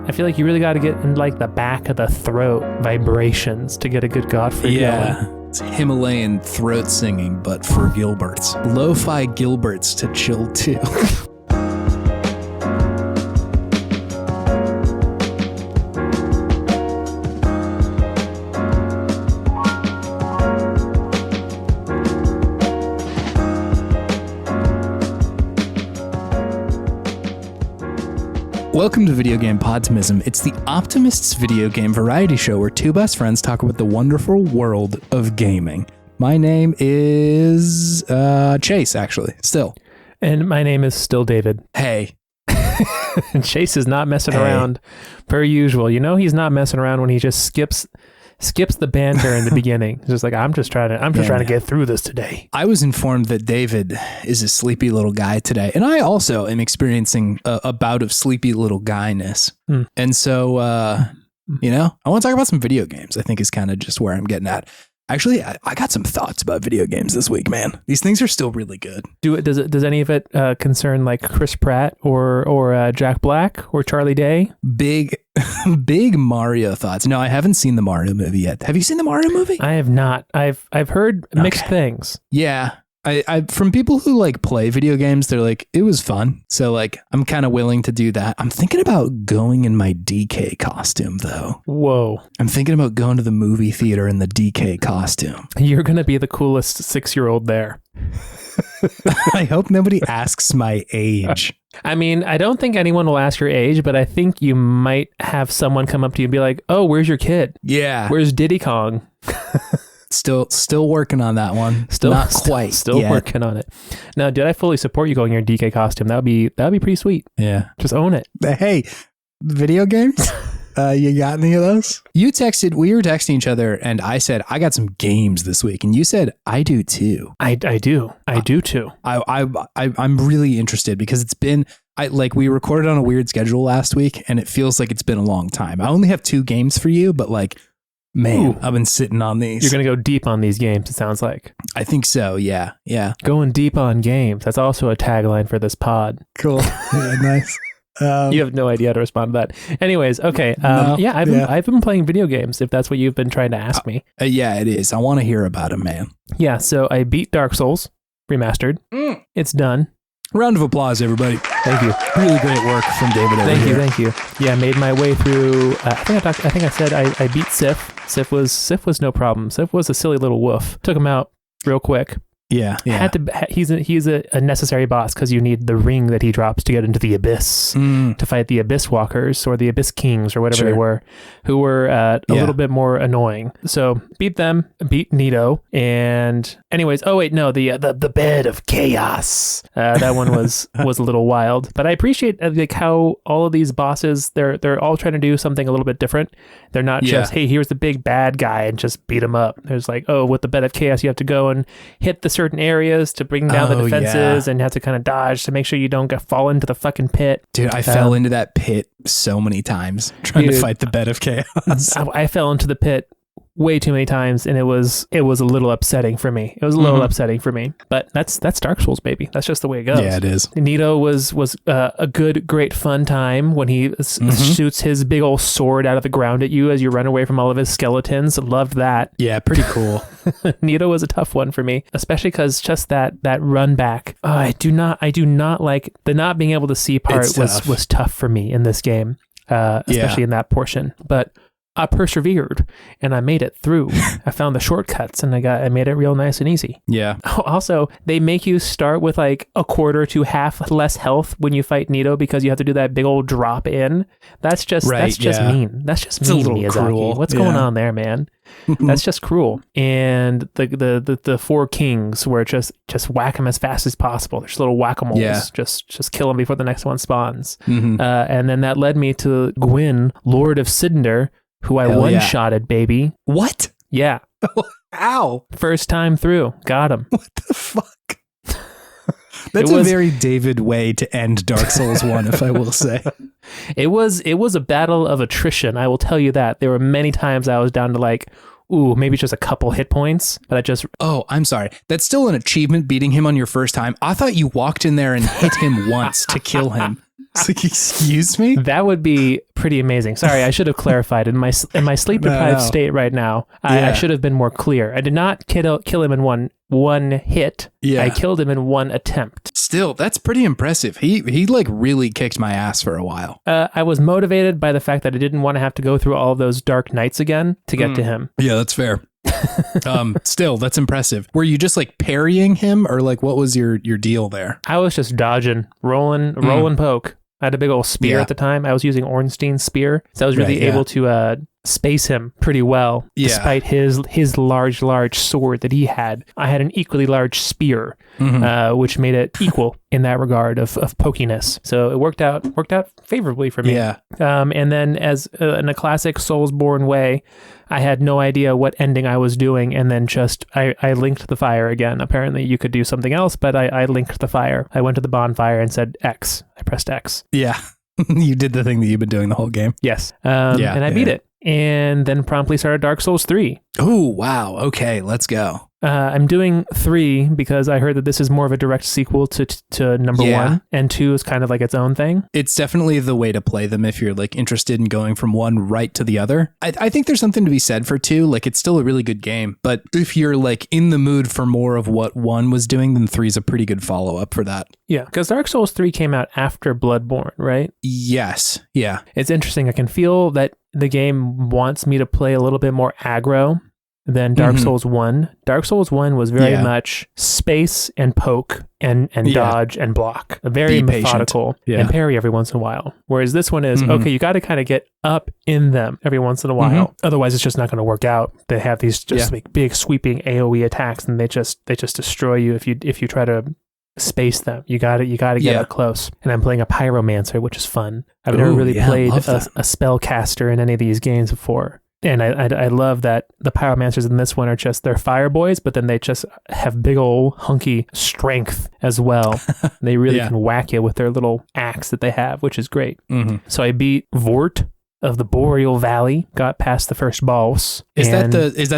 I feel like you really got to get in like the back of the throat vibrations to get a good Godfrey going. It's Himalayan throat singing, but for Gilberts. Lo-fi Gilberts to chill to. Welcome to Video Game Podtimism. It's the Optimists video game variety show where two best friends talk about the wonderful world of gaming. My name is Chase, actually, still. And my name is still David. Hey. And Chase is not messing around per usual. You know he's not messing around when he just skips the banter in the beginning. It's just like, I'm just trying to get through this today. I was informed that David is a sleepy little guy today, and I also am experiencing a bout of sleepy little guyness. And so, I want to talk about some video games. I think is kind of just where I'm getting at. Actually, I got some thoughts about video games this week, man. These things are still really good. Does any of it concern like Chris Pratt or Jack Black or Charlie Day? Big Mario thoughts. No, I haven't seen the Mario movie yet. Have you seen the Mario movie? I have not. I've heard mixed things. Yeah. I from people who like play video games, they're like, it was fun. So like, I'm kind of willing to do that. I'm thinking about going in my DK costume though. Whoa. I'm thinking about going to the movie theater in the DK costume. You're going to be the coolest 6-year-old there. I hope nobody asks my age. I mean, I don't think anyone will ask your age, but I think you might have someone come up to you and be like, oh, where's your kid? Yeah. Where's Diddy Kong? Still working on that one. Not quite. Still working on it. Now, did I fully support you going in your DK costume? That'd be pretty sweet. Yeah. Just own it. Hey, video games? You got any of those? We were texting each other and I said, I got some games this week. And you said, I do too. I do. I do too. I'm really interested because it's been, we recorded on a weird schedule last week and it feels like it's been a long time. I only have 2 games for you, but like, man, I've been sitting on these. You're going to go deep on these games, it sounds like. I think so, yeah. Going deep on games. That's also a tagline for this pod. Cool. Yeah, nice. You have no idea how to respond to that. Anyways, okay. I've been playing video games, if that's what you've been trying to ask me. Yeah, it is. I want to hear about it, man. Yeah, so I beat Dark Souls Remastered. It's done. Round of applause, everybody. Thank you. Really great work from David over here. Thank you. Yeah, I made my way through. I think I said I beat Sif. Sif was no problem. Sif was a silly little wolf. Took him out real quick. Yeah. He's a necessary boss because you need the ring that he drops to get into the abyss to fight the abyss walkers or the abyss kings or whatever they were, who were a little bit more annoying. So beat them, beat Nito, and anyways, the bed of chaos. That one was a little wild, but I appreciate like how all of these bosses they're all trying to do something a little bit different. They're not just, hey, here's the big bad guy and just beat him up. There's like, oh, with the bed of chaos, you have to go and hit the certain areas to bring down the defenses and have to kind of dodge to make sure you don't fall into the fucking pit. Dude, I fell into that pit so many times trying to fight the bed of chaos. I fell into the pit way too many times and it was a little upsetting for me. But that's Dark Souls, baby. That's just the way it goes. Yeah, it is. Nito was a good, great fun time when he shoots his big old sword out of the ground at you as you run away from all of his skeletons. Loved that. Yeah, pretty cool. Nito was a tough one for me, especially because just that run back. I do not like the not being able to see part was tough for me in this game, especially in that portion. But I persevered and I made it through. I found the shortcuts and I made it real nice and easy. Yeah. Also, they make you start with like a quarter to half less health when you fight Nito because you have to do that big old drop in. That's just mean. That's just mean, Miyazaki. Cruel. What's going on there, man? That's just cruel. And the 4 kings where just whack them as fast as possible. There's little whack-a-moles. Yeah. Just kill them before the next one spawns. And then that led me to Gwyn, Lord of Cinder, who I one-shotted, baby. What? Yeah. Ow. First time through. Got him. What the fuck? That's a very David way to end Dark Souls 1, if I will say. It was a battle of attrition, I will tell you that. There were many times I was down to like, maybe just a couple hit points, but I just... Oh, I'm sorry. That's still an achievement, beating him on your first time. I thought you walked in there and hit him once to kill him. It's like, excuse me? That would be pretty amazing. Sorry, I should have clarified. In my sleep deprived state right now, I should have been more clear. I did not kill him in one hit. Yeah. I killed him in one attempt. Still, that's pretty impressive. He like really kicked my ass for a while. I was motivated by the fact that I didn't want to have to go through all of those dark nights again to get to him. Yeah, that's fair. Still, that's impressive. Were you just like parrying him, or like what was your deal there? I was just dodging, rolling poke. I had a big old spear at the time. I was using Ornstein's spear, so I was really able to space him pretty well, despite his large sword that he had. I had an equally large spear, which made it equal in that regard of pokiness. So it worked out favorably for me. Yeah. And then as in a classic Soulsborne way, I had no idea what ending I was doing, and then just I linked the fire again. Apparently you could do something else, but I linked the fire. I went to the bonfire and said X. I pressed X. Yeah. You did the thing that you've been doing the whole game. Yes. And I beat it. And then promptly started Dark Souls 3. Oh, wow. Okay, let's go. I'm doing 3 because I heard that this is more of a direct sequel to number 1, and 2 is kind of like its own thing. It's definitely the way to play them if you're like interested in going from one right to the other. I think there's something to be said for 2. Like it's still a really good game, but if you're like in the mood for more of what 1 was doing, then 3 is a pretty good follow-up for that. Yeah, because Dark Souls 3 came out after Bloodborne, right? Yes. Yeah. It's interesting. I can feel that the game wants me to play a little bit more aggro than Dark Souls 1. Dark Souls 1 was very much space and poke and dodge and block. Very methodical and parry every once in a while. Whereas this one is, okay, you got to kind of get up in them every once in a while. Otherwise, it's just not going to work out. They have these just like big sweeping AoE attacks, and they just destroy you if you try to space them. You got to get up close. And I'm playing a pyromancer, which is fun. I've never really played a spellcaster in any of these games before. And I love that the pyromancers in this one are just, they're fire boys, but then they just have big old hunky strength as well. They really can whack you with their little axe that they have, which is great. So I beat Vort of the Boreal Valley, got past the first boss. Is that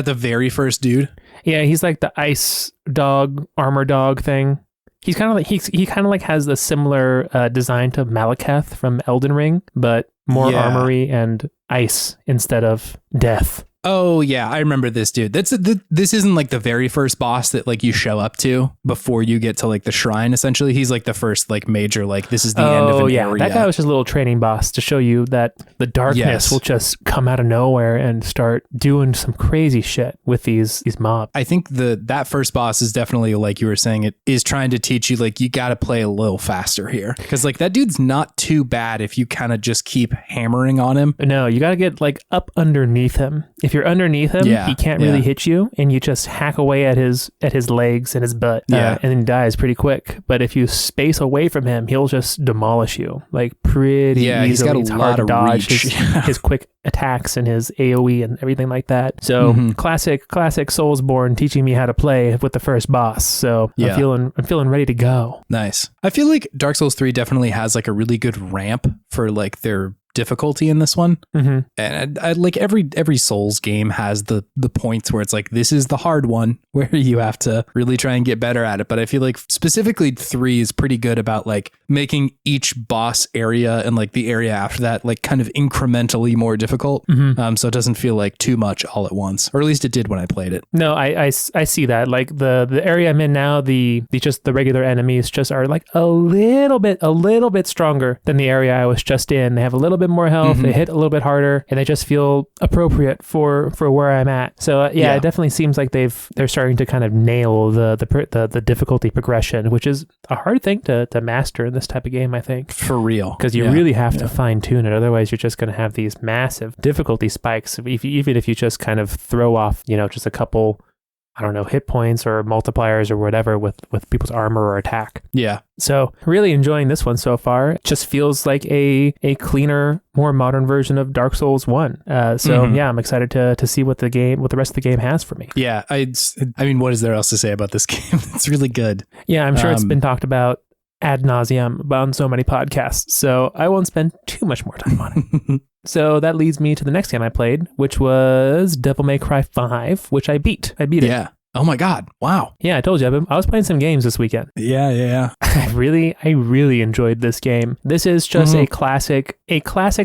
the very first dude? Yeah, he's like the ice dog, armor dog thing. He's kind of like he kind of like has a similar design to Malekith from Elden Ring, but more armory and ice instead of death. Oh yeah, I remember this dude. This isn't like the very first boss that like you show up to before you get to like the shrine. Essentially, he's like the first like major like this is the end of an area. That guy was just a little training boss to show you that the darkness will just come out of nowhere and start doing some crazy shit with these mobs. I think that first boss is definitely, like you were saying, it is trying to teach you like you got to play a little faster here, because like that dude's not too bad if you kind of just keep hammering on him. No, you got to get like up underneath him. If you're underneath him, he can't really hit you, and you just hack away at his legs and his butt, and then he dies pretty quick. But if you space away from him, he'll just demolish you like pretty easily. He's got a lot of dodge. His quick attacks and his AoE and everything like that. So classic Soulsborne teaching me how to play with the first boss. So I'm feeling ready to go. Nice. I feel like Dark Souls 3 definitely has like a really good ramp for like their difficulty in this one. And I like every Souls game has the points where it's like, this is the hard one where you have to really try and get better at it. But I feel like specifically 3 is pretty good about like making each boss area and like the area after that like kind of incrementally more difficult. So it doesn't feel like too much all at once, or at least it did when I played it. No, I see that. Like the area I'm in now, the regular enemies just are like a little bit stronger than the area I was just in. They have a little bit more health, they hit a little bit harder, and they just feel appropriate for where I'm at. So it definitely seems like they're starting to kind of nail the difficulty progression, which is a hard thing to master in this type of game, I think. For real. Because you really have to fine tune it. Otherwise, you're just going to have these massive difficulty spikes, even if you just kind of throw off, just a couple, I don't know, hit points or multipliers or whatever with people's armor or attack. Yeah. So really enjoying this one so far. It just feels like a cleaner, more modern version of Dark Souls 1. I'm excited to see what the rest of the game has for me. Yeah. I mean, what is there else to say about this game? It's really good. Yeah, I'm sure it's been talked about ad nauseum on so many podcasts, so I won't spend too much more time on it. So that leads me to the next game I played, which was Devil May Cry 5, which I beat. I beat it. Oh my God. Wow. Yeah, I told you, I was playing some games this weekend. Yeah. I really enjoyed this game. This is just a classic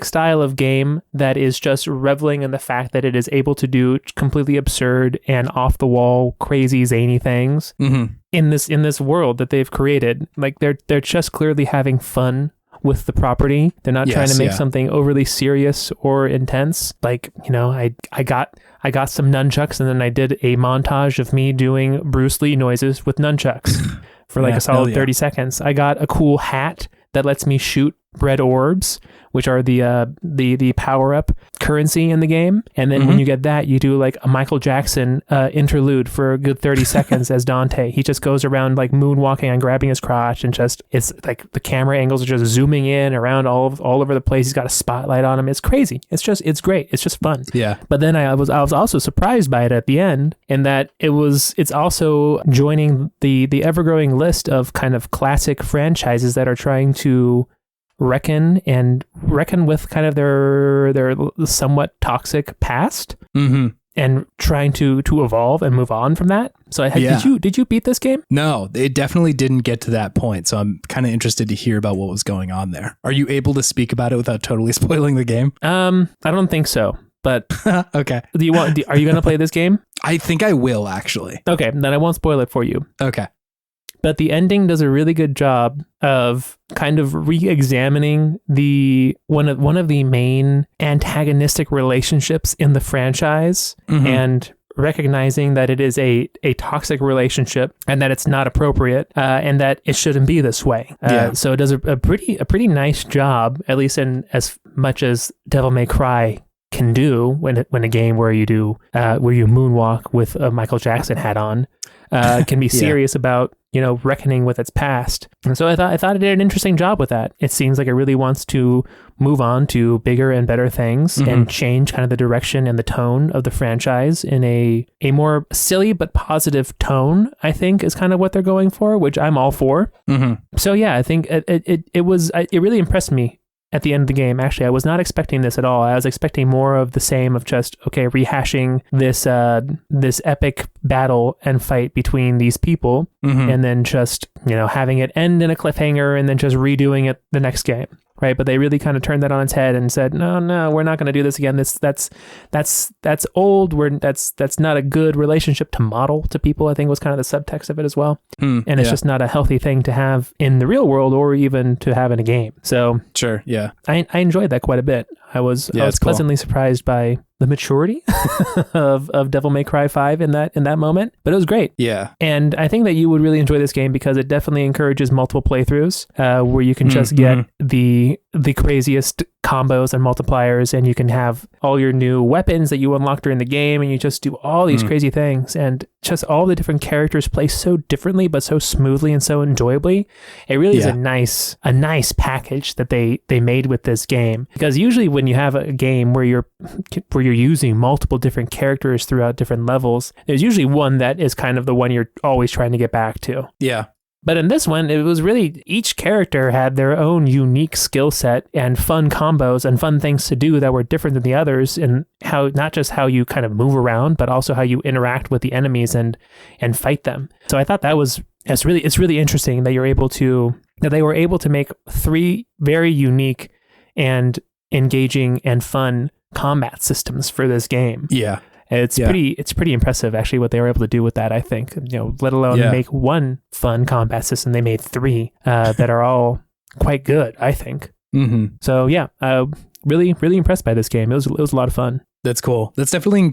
style of game that is just reveling in the fact that it is able to do completely absurd and off the wall, crazy, zany things in this world that they've created. Like they're just clearly having fun with the property. They're not trying to make something overly serious or intense. Like, I got some nunchucks, and then I did a montage of me doing Bruce Lee noises with nunchucks for like a solid 30 seconds. I got a cool hat that lets me shoot red orbs, which are the power-up currency in the game. And then when you get that, you do like a Michael Jackson interlude for a good 30 seconds as Dante. He just goes around like moonwalking and grabbing his crotch, and just, it's like the camera angles are just zooming in around all over the place. He's got a spotlight on him. It's crazy. It's great. It's just fun. Yeah. But then I was also surprised by it at the end, in that it's also joining the ever-growing list of kind of classic franchises that are trying to reckon with kind of their somewhat toxic past, and trying to evolve and move on from that. So did you beat this game? No, it definitely didn't get to that point. So I'm kind of interested to hear about what was going on there. Are you able to speak about it without totally spoiling the game? I don't think so. But okay. Are you going to play this game? I think I will, actually. Okay, then I won't spoil it for you. Okay. But the ending does a really good job of kind of re-examining one of the main antagonistic relationships in the franchise, and recognizing that it is a toxic relationship, and that it's not appropriate, and that it shouldn't be this way. So it does a pretty nice job, at least in as much as Devil May Cry can do when a game where you moonwalk with a Michael Jackson hat on can be serious about reckoning with its past. And so I thought it did an interesting job with that. It seems like it really wants to move on to bigger and better things, and change kind of the direction and the tone of the franchise in a more silly but positive tone, I think, is kind of what they're going for, which I'm all for. So yeah, I think it really impressed me at the end of the game. Actually, I was not expecting this at all. I was expecting more of the same, of just, rehashing this epic battle and fight between these people, and then just, having it end in a cliffhanger, and then just redoing it the next game. Right. But they really kind of turned that on its head and said, no, we're not going to do this again. That's old. That's not a good relationship to model to people, I think was kind of the subtext of it as well. And it's just not a healthy thing to have in the real world, or even to have in a game. So sure. Yeah. I enjoyed that quite a bit. I was pleasantly surprised by the maturity of Devil May Cry 5 in that moment, but it was great. Yeah. And I think that you would really enjoy this game because it definitely encourages multiple playthroughs, where you can just get the craziest combos and multipliers, and you can have all your new weapons that you unlock during the game, and you just do all these crazy things, and just all the different characters play so differently but so smoothly and so enjoyably. It really is a nice package that they made with this game, because usually when you have a game where you're using multiple different characters throughout different levels, there's usually one that is kind of the one you're always trying to get back to. Yeah. But in this one, it was really, each character had their own unique skill set and fun combos and fun things to do that were different than the others, and how, not just how you kind of move around, but also how you interact with the enemies and fight them. So I thought it's really interesting that they were able to make 3 very unique and engaging and fun combat systems for this game. Yeah. It's pretty impressive, actually, what they were able to do with that, I think. Let alone make one fun combat system. They made 3 that are all quite good, I think. So yeah, really impressed by this game. It was a lot of fun. That's cool. That's definitely,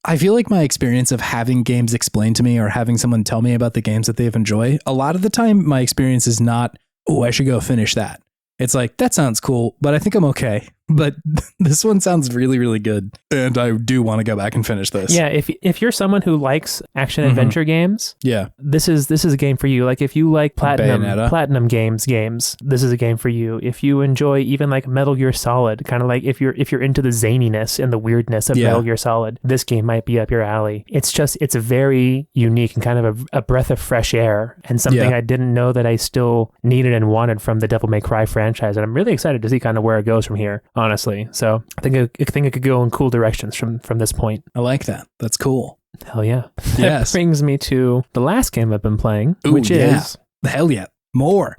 I feel like my experience of having games explained to me, or having someone tell me about the games that they've enjoyed, a lot of the time my experience is not, oh, I should go finish that. It's like, that sounds cool, but I think I'm okay. But this one sounds really, really good, and I do want to go back and finish this. Yeah, if you're someone who likes action adventure games, this is a game for you. Like, if you like platinum games, this is a game for you. If you enjoy even like Metal Gear Solid, kind of like if you're into the zaniness and the weirdness of Metal Gear Solid, this game might be up your alley. It's very unique and kind of a breath of fresh air, and something I didn't know that I still needed and wanted from the Devil May Cry franchise. And I'm really excited to see kind of where it goes from here, honestly. So I think it could go in cool directions from this point. I like that. That's cool. Hell yeah. Yes. That brings me to the last game I've been playing, which is hell yeah, more.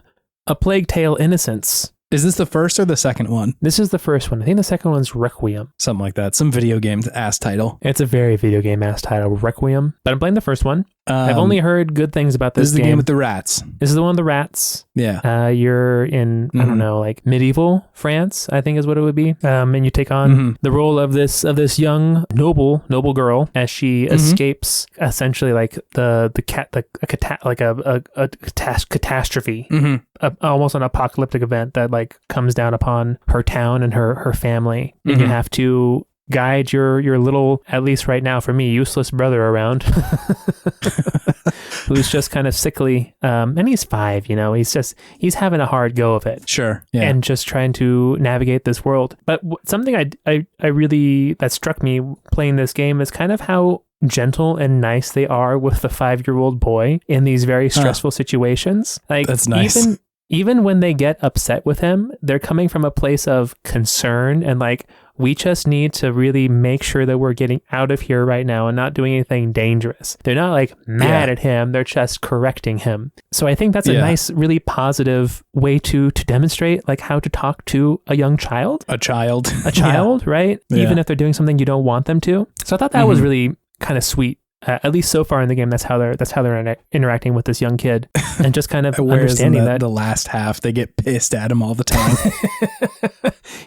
A Plague Tale: Innocence. Is this the first or the second one? This is the first one. I think the second one's Requiem. Something like that. Some video game ass title. It's a very video game ass title, Requiem. But I'm playing the first one. I've only heard good things about this game. This is the game with the rats. This is the one with the rats. Yeah. You're in, I don't know, like medieval France, I think is what it would be. And you take on the role of this young noble girl as she escapes essentially like a catastrophe, almost an apocalyptic event that like comes down upon her town and her family. And you have to guide your little, at least right now for me, useless brother around who's just kind of sickly, and he's 5, he's having a hard go of it, sure, yeah, and just trying to navigate this world. But something I really that struck me playing this game is kind of how gentle and nice they are with the 5-year-old boy in these very stressful situations. Like, that's nice. Even when they get upset with him, they're coming from a place of concern and like, we just need to really make sure that we're getting out of here right now and not doing anything dangerous. They're not like mad at him. They're just correcting him. So I think that's a nice, really positive way to demonstrate like how to talk to a young child. A child, right? Yeah. Even if they're doing something you don't want them to. So I thought that was really kind of sweet. At least so far in the game, that's how they're interacting with this young kid, and just kind of understanding that the last half they get pissed at him all the time.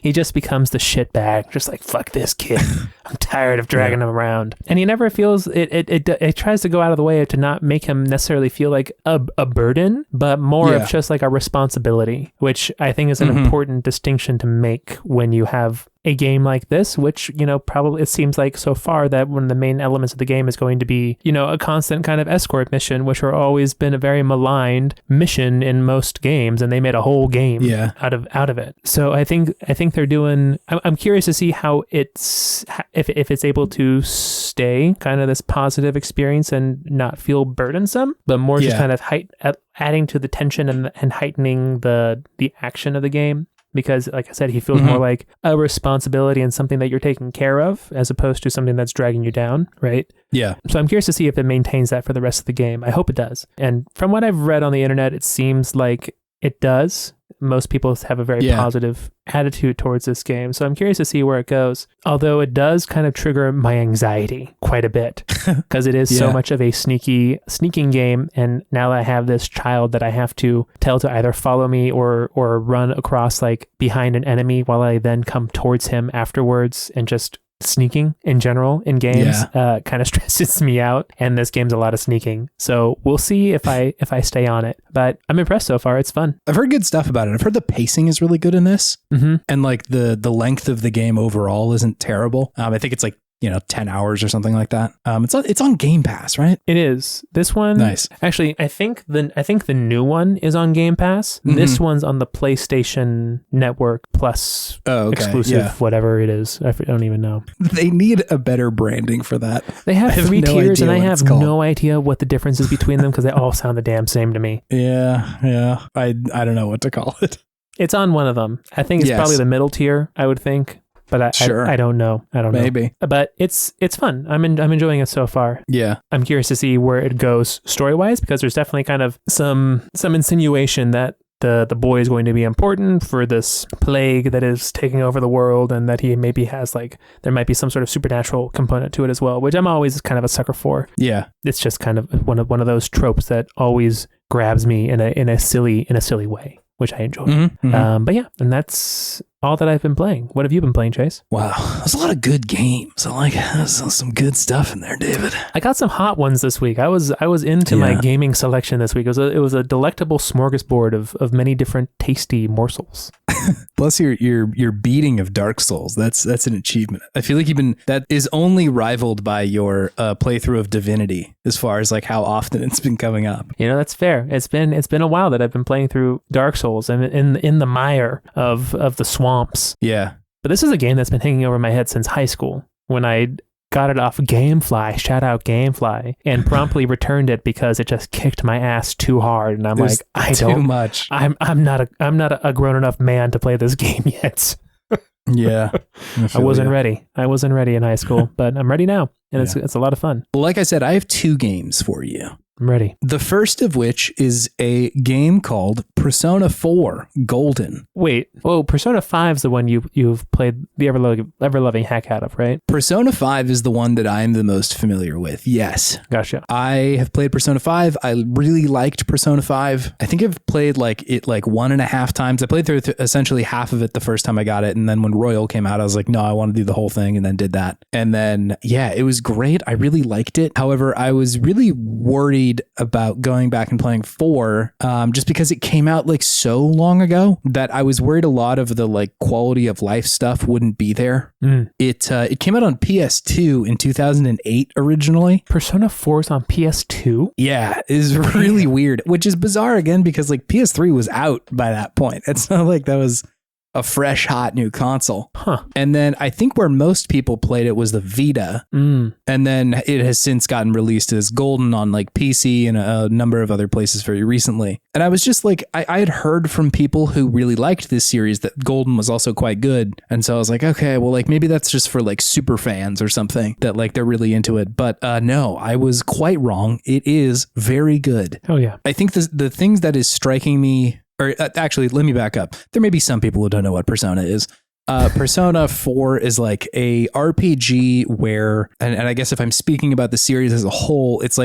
He just becomes the shitbag, just like, fuck this kid. I'm tired of dragging him around, and he never feels it. It tries to go out of the way to not make him necessarily feel like a burden, but more of just like a responsibility, which I think is an important distinction to make when you have a game like this, which, probably it seems like so far that one of the main elements of the game is going to be, a constant kind of escort mission, which are always been a very maligned mission in most games, and they made a whole game out of it. So I think they're doing. I'm curious to see how if it's able to stay kind of this positive experience and not feel burdensome, but more just kind of adding to the tension and heightening the action of the game. Because, like I said, he feels more like a responsibility and something that you're taking care of, as opposed to something that's dragging you down, right? Yeah. So I'm curious to see if it maintains that for the rest of the game. I hope it does. And from what I've read on the internet, it seems like it does. Most people have a very positive attitude towards this game. So I'm curious to see where it goes. Although it does kind of trigger my anxiety quite a bit, because it is so much of a sneaking game. And now I have this child that I have to tell to either follow me or run across like behind an enemy while I then come towards him afterwards, and just sneaking in general in games kind of stresses me out, and this game's a lot of sneaking, so we'll see if I stay on it, but I'm impressed so far. It's fun. I've heard good stuff about it. I've heard the pacing is really good in this, and like the length of the game overall isn't terrible. I think it's like 10 hours or something like that. It's on Game Pass, right? It is. This one, nice. Actually, I think the new one is on Game Pass. This one's on the PlayStation Network Plus exclusive, whatever it is. I don't even know. They need a better branding for that. They have 3 tiers, and I have no idea what the difference is between them, because they all sound the damn same to me. Yeah. I don't know what to call it. It's on one of them. I think it's probably the middle tier, I would think. But I don't know. Maybe. But it's fun. I'm enjoying it so far. Yeah. I'm curious to see where it goes story-wise, because there's definitely kind of some insinuation that the boy is going to be important for this plague that is taking over the world, and that he maybe has there might be some sort of supernatural component to it as well, which I'm always kind of a sucker for. Yeah. It's just kind of one of those tropes that always grabs me in a silly way, which I enjoy. But yeah, and that's all that I've been playing. What have you been playing, Chase? Wow, there's a lot of good games. There's some good stuff in there, David. I got some hot ones this week. I was into my gaming selection this week. It was a delectable smorgasbord of many different tasty morsels. Plus your beating of Dark Souls. That's an achievement. I feel like that is only rivaled by your playthrough of Divinity, as far as like how often it's been coming up. That's fair. It's been a while that I've been playing through Dark Souls and in the mire of the swamps. Yeah. But this is a game that's been hanging over my head since high school, when I got it off Gamefly, shout out Gamefly, and promptly returned it because it just kicked my ass too hard. And I'm I'm not a grown enough man to play this game yet. Yeah. I wasn't ready. I wasn't ready in high school, but I'm ready now. And it's a lot of fun. Well, like I said, I have 2 games for you. I'm ready. The first of which is a game called Persona 4 Golden. Wait. Oh, Persona 5 is the one you've played the ever-loving heck out of, right? Persona 5 is the one that I'm the most familiar with. Yes. Gotcha. I have played Persona 5. I really liked Persona 5. I think I've played it 1.5 times. I played through essentially half of it the first time I got it. And then when Royal came out, I was like, no, I want to do the whole thing, and then did that. And then, yeah, it was great. I really liked it. However, I was really worried about going back and playing 4 just because it came out so long ago that I was worried a lot of the quality of life stuff wouldn't be there. It came out on PS2 in 2008 originally. Persona 4 is on PS2? Yeah, it is really weird, which is bizarre again because PS3 was out by that point. It's not like that was a fresh, hot new console. Huh. And then I think where most people played it was the Vita. And then it has since gotten released as Golden on PC and a number of other places very recently. And I was just I had heard from people who really liked this series that Golden was also quite good. And so I was like, okay, well, maybe that's just for super fans or something that they're really into it. But no, I was quite wrong. It is very good. Oh yeah. I think the things that is striking me, or actually, let me back up. There may be some people who don't know what Persona is. Persona 4 is a RPG where, and I guess if I'm speaking about the series as a whole, it's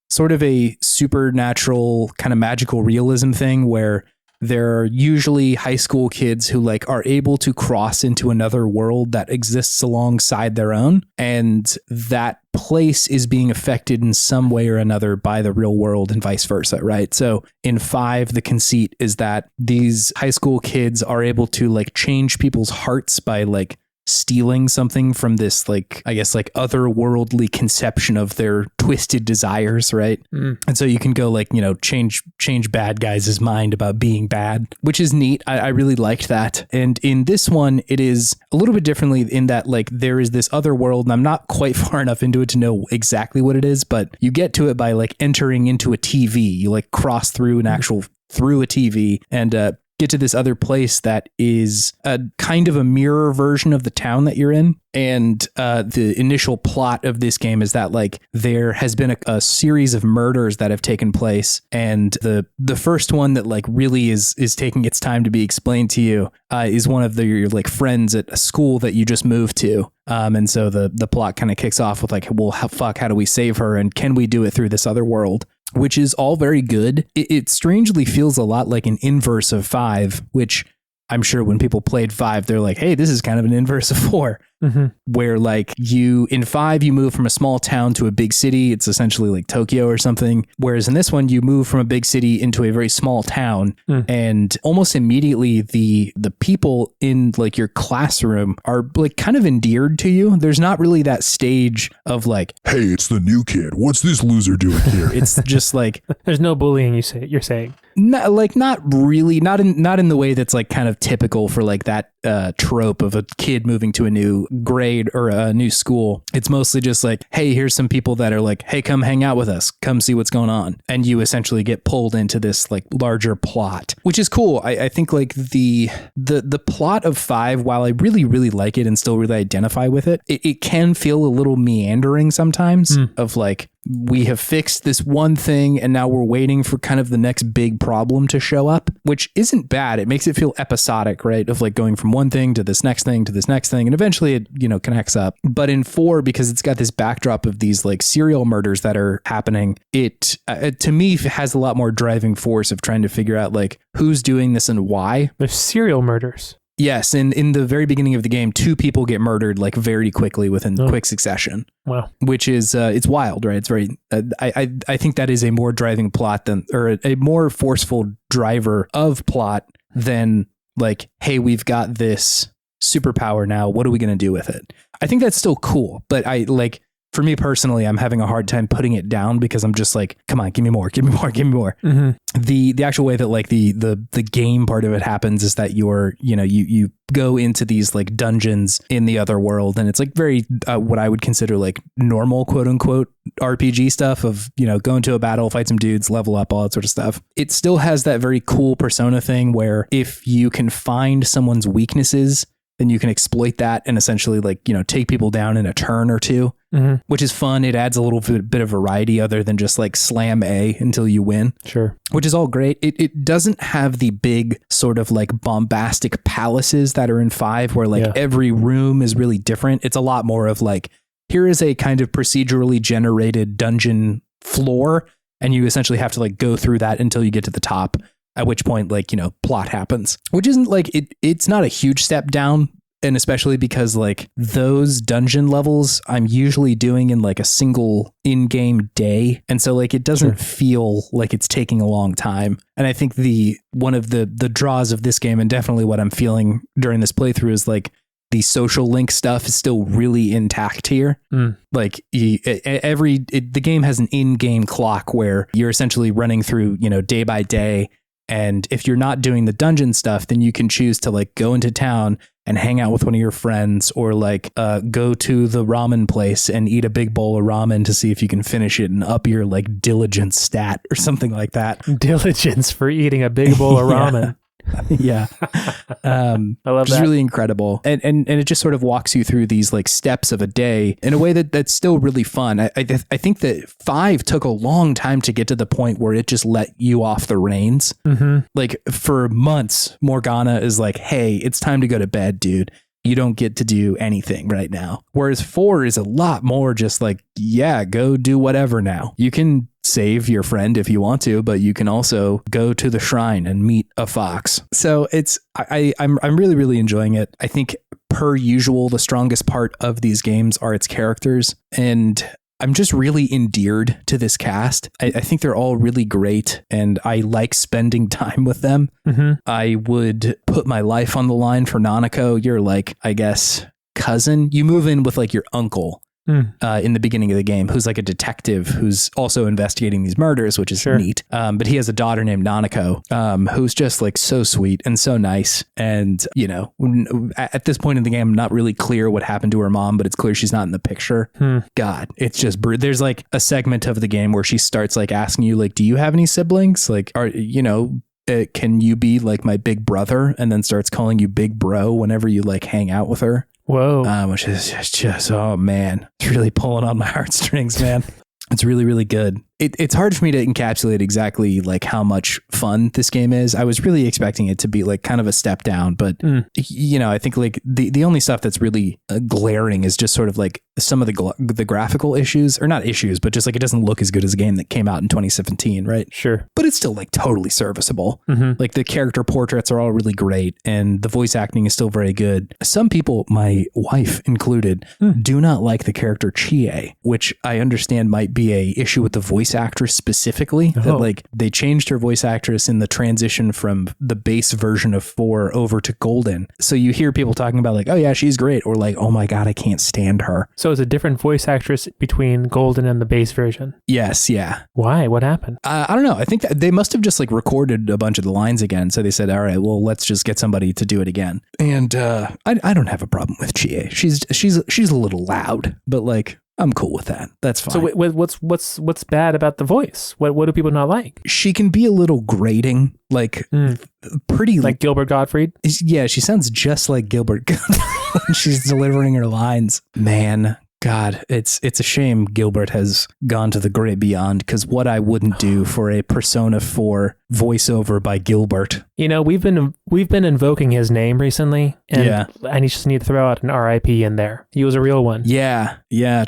sort of a supernatural kind of magical realism thing where there are usually high school kids who are able to cross into another world that exists alongside their own. And that place is being affected in some way or another by the real world and vice versa, right? So in 5, the conceit is that these high school kids are able to change people's hearts by stealing something from this otherworldly conception of their twisted desires, right? And so you can go change bad guys' mind about being bad, which is neat. I really liked that. And in this one, it is a little bit differently in that there is this other world, and I'm not quite far enough into it to know exactly what it is, but you get to it by entering into a TV. You cross through through a TV and get to this other place that is a kind of a mirror version of the town that you're in. And the initial plot of this game is that there has been a series of murders that have taken place, and the first one that really is taking its time to be explained to you is one of your friends at a school that you just moved to. And so the plot kind of kicks off with well, how do we save her, and can we do it through this other world? Which is all very good. It strangely feels a lot like an inverse of 5, which I'm sure when people played 5, they're like, hey, this is kind of an inverse of 4. Where in 5, you move from a small town to a big city. It's essentially Tokyo or something. Whereas in this one, you move from a big city into a very small town. And almost immediately the people in your classroom are kind of endeared to you. There's not really that stage of hey, it's the new kid. What's this loser doing here? It's just there's no bullying, you're saying. Not really, not in the way that's kind of typical for that trope of a kid moving to a new grade or a new school. It's mostly just hey, here's some people that are hey, come hang out with us, come see what's going on, and you essentially get pulled into this larger plot, which is cool. I think the plot of 5, while I really like it and still really identify with it, it can feel a little meandering sometimes of we have fixed this one thing and now we're waiting for kind of the next big problem to show up, which isn't bad. It makes it feel episodic, right? Of going from one thing to this next thing to this next thing. And eventually it, connects up. But in 4, because it's got this backdrop of these serial murders that are happening, it to me has a lot more driving force of trying to figure out who's doing this and why. There's serial murders. Yes, and in the very beginning of the game, 2 people get murdered very quickly within quick succession. Wow, which is it's wild, right? It's very. I think that is a more driving plot than, or a more forceful driver of plot than hey, we've got this superpower now. What are we going to do with it? I think that's still cool, but for me personally, I'm having a hard time putting it down because I'm just come on, give me more. The actual way that the game part of it happens is that you go into these dungeons in the other world, and it's very what I would consider normal quote unquote RPG stuff of go into a battle, fight some dudes, level up, all that sort of stuff. It still has that very cool Persona thing where if you can find someone's weaknesses then you can exploit that and essentially like, take people down in a turn or two, which is fun. It adds a little bit of variety other than just like slam A until you win. Sure. Which is all great. It doesn't have the big sort of like bombastic palaces that are in 5 where like every room is really different. It's a lot more of like, here is a kind of procedurally generated dungeon floor, and you essentially have to like go through that until you get to the top, at which point like, plot happens, which isn't like it's not a huge step down. And especially because like those dungeon levels I'm usually doing in like a single in-game day. And so like it doesn't feel like it's taking a long time. And I think one of the draws of this game, and definitely what I'm feeling during this playthrough, is like the social link stuff is still really intact here. Like the game has an in-game clock where you're essentially running through, day by day. And if you're not doing the dungeon stuff, then you can choose to like go into town and hang out with one of your friends, or like go to the ramen place and eat a big bowl of ramen to see if you can finish it and up your like diligence stat or something like that. Diligence for eating a big bowl of ramen. Yeah. I love that. It's really incredible. And it just sort of walks you through these like steps of a day in a way that's still really fun. I think that 5 took a long time to get to the point where it just let you off the reins. Like for months, Morgana is like, hey, it's time to go to bed, dude. You don't get to do anything right now. Whereas 4 is a lot more just like, yeah, go do whatever now. You can save your friend if you want to, but you can also go to the shrine and meet a fox. So I'm really, really enjoying it. I think per usual, the strongest part of these games are its characters. And I'm just really endeared to this cast. I think they're all really great, and I like spending time with them. I would put my life on the line for Nanako. You're like, I guess, cousin. You move in with like your uncle in the beginning of the game, who's like a detective who's also investigating these murders, which is neat. But he has a daughter named Nanako, who's just like so sweet and so nice. And, at this point in the game, I'm not really clear what happened to her mom, but it's clear she's not in the picture. God, it's just, there's like a segment of the game where she starts like asking you, like, do you have any siblings? Like, can you be like my big brother? And then starts calling you big bro whenever you like hang out with her. Whoa. Which is just, oh man, it's really pulling on my heartstrings, man. It's really, really good. It's hard for me to encapsulate exactly like how much fun this game is. I was really expecting it to be like kind of a step down, but I think like the only stuff that's really glaring is just sort of like some of the graphical issues, or not issues, but just like it doesn't look as good as a game that came out in 2017, right? Sure. But it's still like totally serviceable. Like the character portraits are all really great, and the voice acting is still very good. Some people, my wife included, do not like the character Chie, which I understand might be a issue with the voice actress specifically, that like they changed her voice actress in the transition from the base version of 4 over to Golden. So you hear people talking about like, oh yeah, she's great, or like, oh my God, I can't stand her. So it's a different voice actress between Golden and the base version? Yes, yeah. Why? What happened? I don't know. I think that they must have just like recorded a bunch of the lines again. So they said, all right, well, let's just get somebody to do it again. And I don't have a problem with Chie. She's a little loud, but like, I'm cool with that. That's fine. So what's bad about the voice? What do people not like? She can be a little grating, like pretty like Gilbert Gottfried. Yeah, she sounds just like Gilbert when she's delivering her lines. Man, God, it's a shame Gilbert has gone to the great beyond, because what I wouldn't do for a Persona 4 voiceover by Gilbert. We've been invoking his name recently, and I just need to throw out an RIP in there. He was a real one. Yeah,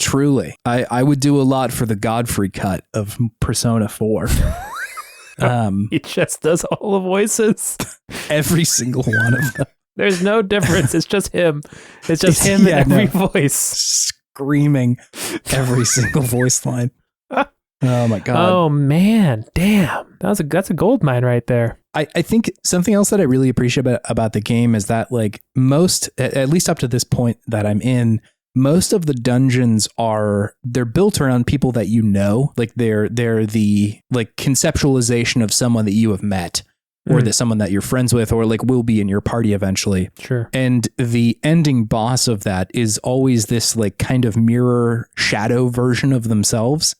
truly. I would do a lot for the Godfrey cut of Persona 4. He just does all the voices. Every single one of them. There's no difference. It's just him. It's just him in every voice. Screaming every single voice line. Oh my God. Oh man. Damn. That's a gold mine right there. I think something else that I really appreciate about the game is that like most, at least up to this point that I'm in, most of the dungeons they're built around people that you know. Like they're the like conceptualization of someone that you have met, or that someone that you're friends with, or like will be in your party eventually. Sure. And the ending boss of that is always this like kind of mirror shadow version of themselves.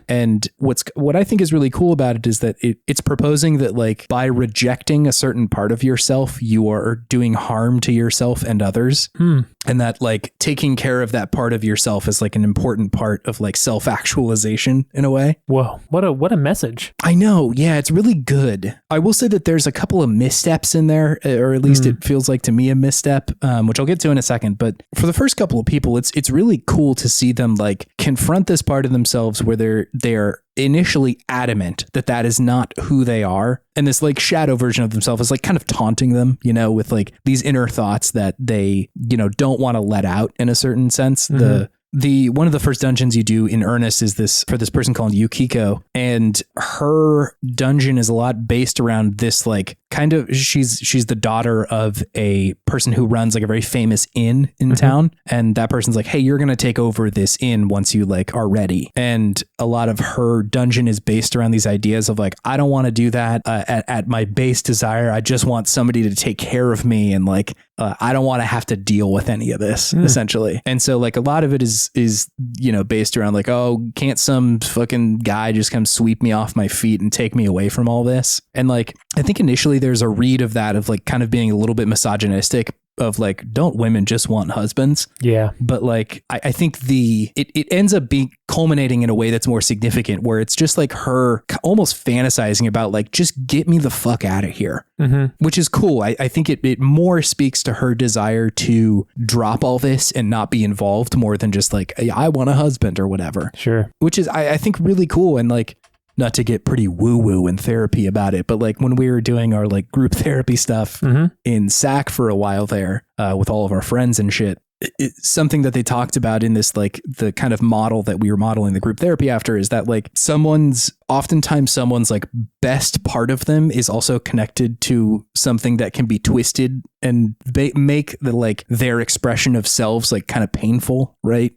And what I think is really cool about it is that it's proposing that like by rejecting a certain part of yourself, you are doing harm to yourself and others. And that like taking care of that part of yourself is like an important part of like self-actualization in a way. Whoa, what a message. I know. Yeah, it's really good. I will say that there's a couple of missteps in there, or at least it feels like to me a misstep, which I'll get to in a second. But for the first couple of people, it's really cool to see them like confront this part of themselves where they're initially adamant that is not who they are. And this like shadow version of themselves is like kind of taunting them, you know, with like these inner thoughts that they, you know, don't want to let out in a certain sense. The one of the first dungeons you do in earnest is this for this person called Yukiko, and her dungeon is a lot based around this like kind of she's the daughter of a person who runs like a very famous inn in town, and that person's like, hey, you're gonna take over this inn once you like are ready. And a lot of her dungeon is based around these ideas of like, I don't want to do that at my base desire. I just want somebody to take care of me, and like I don't want to have to deal with any of this essentially. And so like a lot of it is you know based around like, oh, can't some fucking guy just come sweep me off my feet and take me away from all this? And like I think initially there's a read of that of like kind of being a little bit misogynistic of like, don't women just want husbands? Yeah. But like I think it ends up being culminating in a way that's more significant, where it's just like her almost fantasizing about like, just get me the fuck out of here, which is cool. I think it more speaks to her desire to drop all this and not be involved more than just like, I want a husband or whatever. Sure. Which is, I think, really cool. And like, not to get pretty woo-woo in therapy about it, but like when we were doing our like group therapy stuff in SAC for a while there with all of our friends and shit, something that they talked about in this like the kind of model that we were modeling the group therapy after is that like oftentimes someone's like best part of them is also connected to something that can be twisted and make the like their expression of selves like kind of painful, right?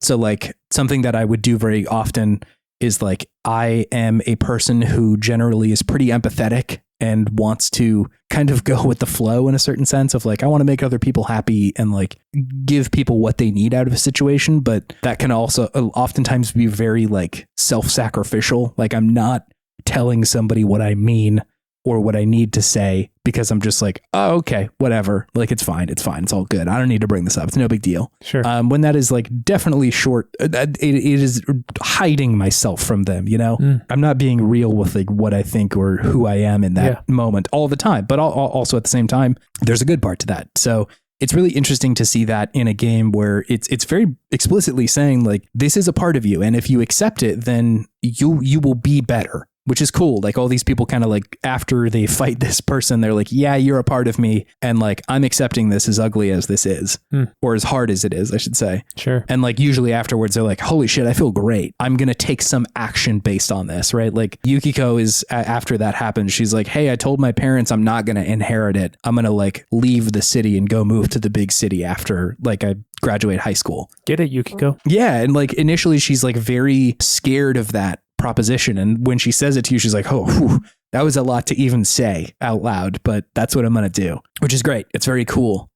So like something that I would do very often is like, I am a person who generally is pretty empathetic and wants to kind of go with the flow in a certain sense of like, I want to make other people happy and like give people what they need out of a situation. But that can also oftentimes be very like self-sacrificial. Like I'm not telling somebody what I mean or what I need to say because I'm just like, oh, okay, whatever. Like, it's fine. It's all good. I don't need to bring this up. It's no big deal. Sure. When that is like definitely short, it is hiding myself from them, you know? I'm not being real with like what I think or who I am in that moment all the time. But also at the same time, there's a good part to that. So it's really interesting to see that in a game where it's very explicitly saying like, this is a part of you. And if you accept it, then you will be better. Which is cool. Like all these people kind of like after they fight this person, they're like, yeah, you're a part of me. And like, I'm accepting this as ugly as this is, or as hard as it is, I should say. Sure. And like usually afterwards, they're like, holy shit, I feel great. I'm going to take some action based on this, right? Like Yukiko is after that happens, she's like, hey, I told my parents I'm not going to inherit it. I'm going to like leave the city and go move to the big city after like I graduate high school. Get it, Yukiko? Yeah. And like initially she's like very scared of that proposition, and when she says it to you, she's like, oh, whew, that was a lot to even say out loud, but that's what I'm gonna do, which is great. It's very cool.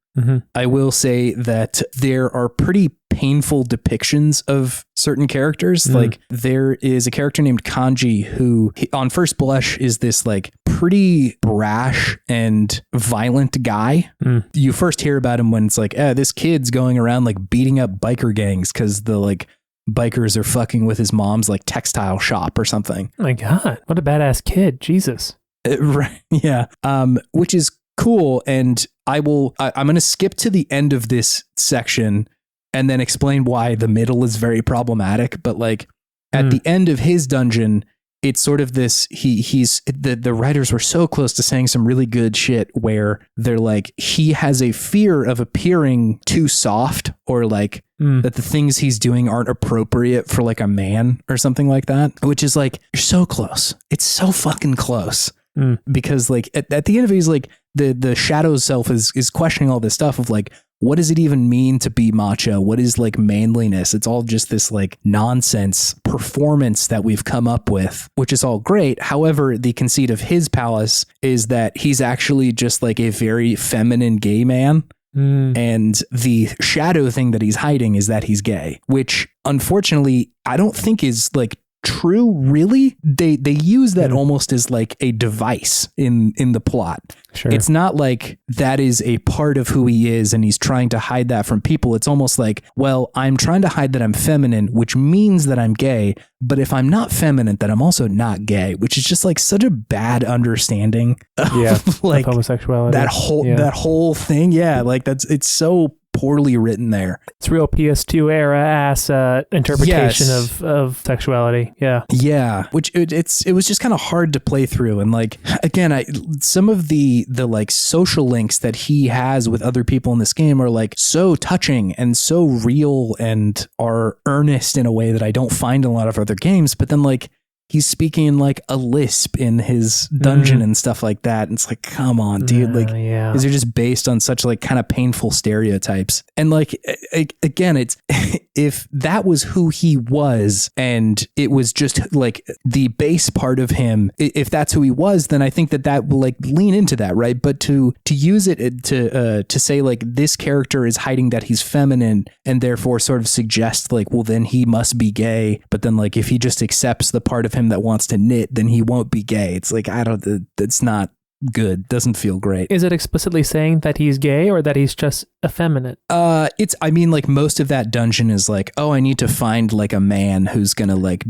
I will say that there are pretty painful depictions of certain characters. Like there is a character named Kanji who on first blush is this like pretty brash and violent guy. You first hear about him when it's like, this kid's going around like beating up biker gangs because the like bikers are fucking with his mom's like textile shop or something. Oh my God, what a badass kid. Jesus. Right. Yeah. Which is cool. And I'm going to skip to the end of this section and then explain why the middle is very problematic. But like at the end of his dungeon, it's sort of this, the writers were so close to saying some really good shit where they're like, he has a fear of appearing too soft or like that the things he's doing aren't appropriate for like a man or something like that, which is like, you're so close. It's so fucking close. Because like at the end of it, he's like the shadow self is questioning all this stuff of like, what does it even mean to be macho? What is like manliness? It's all just this like nonsense performance that we've come up with, which is all great. However, the conceit of his palace is that he's actually just like a very feminine gay man. And the shadow thing that he's hiding is that he's gay, which unfortunately I don't think is like true, really. They use that almost as like a device in the plot. Sure. It's not like that is a part of who he is and he's trying to hide that from people. It's almost like, well, I'm trying to hide that I'm feminine, which means that I'm gay. But if I'm not feminine, then I'm also not gay, which is just like such a bad understanding of like of homosexuality. That whole thing. Yeah. Like it's so poorly written there. It's real PS2 era ass interpretation of sexuality. Yeah. Yeah. Which it was just kind of hard to play through. And like, again, some of the like social links that he has with other people in this game are like so touching and so real and are earnest in a way that I don't find in a lot of other games. But then like, he's speaking like a lisp in his dungeon and stuff like that. And it's like, come on, dude. Like, these are just based on such like kind of painful stereotypes. And like, again, it's if that was who he was and it was just like the base part of him, if that's who he was, then I think that will like lean into that, right? But to use it to say like this character is hiding that he's feminine and therefore sort of suggest like, well, then he must be gay. But then like if he just accepts the part of him that wants to knit, then he won't be gay. It's like, that's not good. Doesn't feel great. Is it explicitly saying that he's gay or that he's just effeminate? I mean, like most of that dungeon is like, oh, I need to find like a man who's gonna like,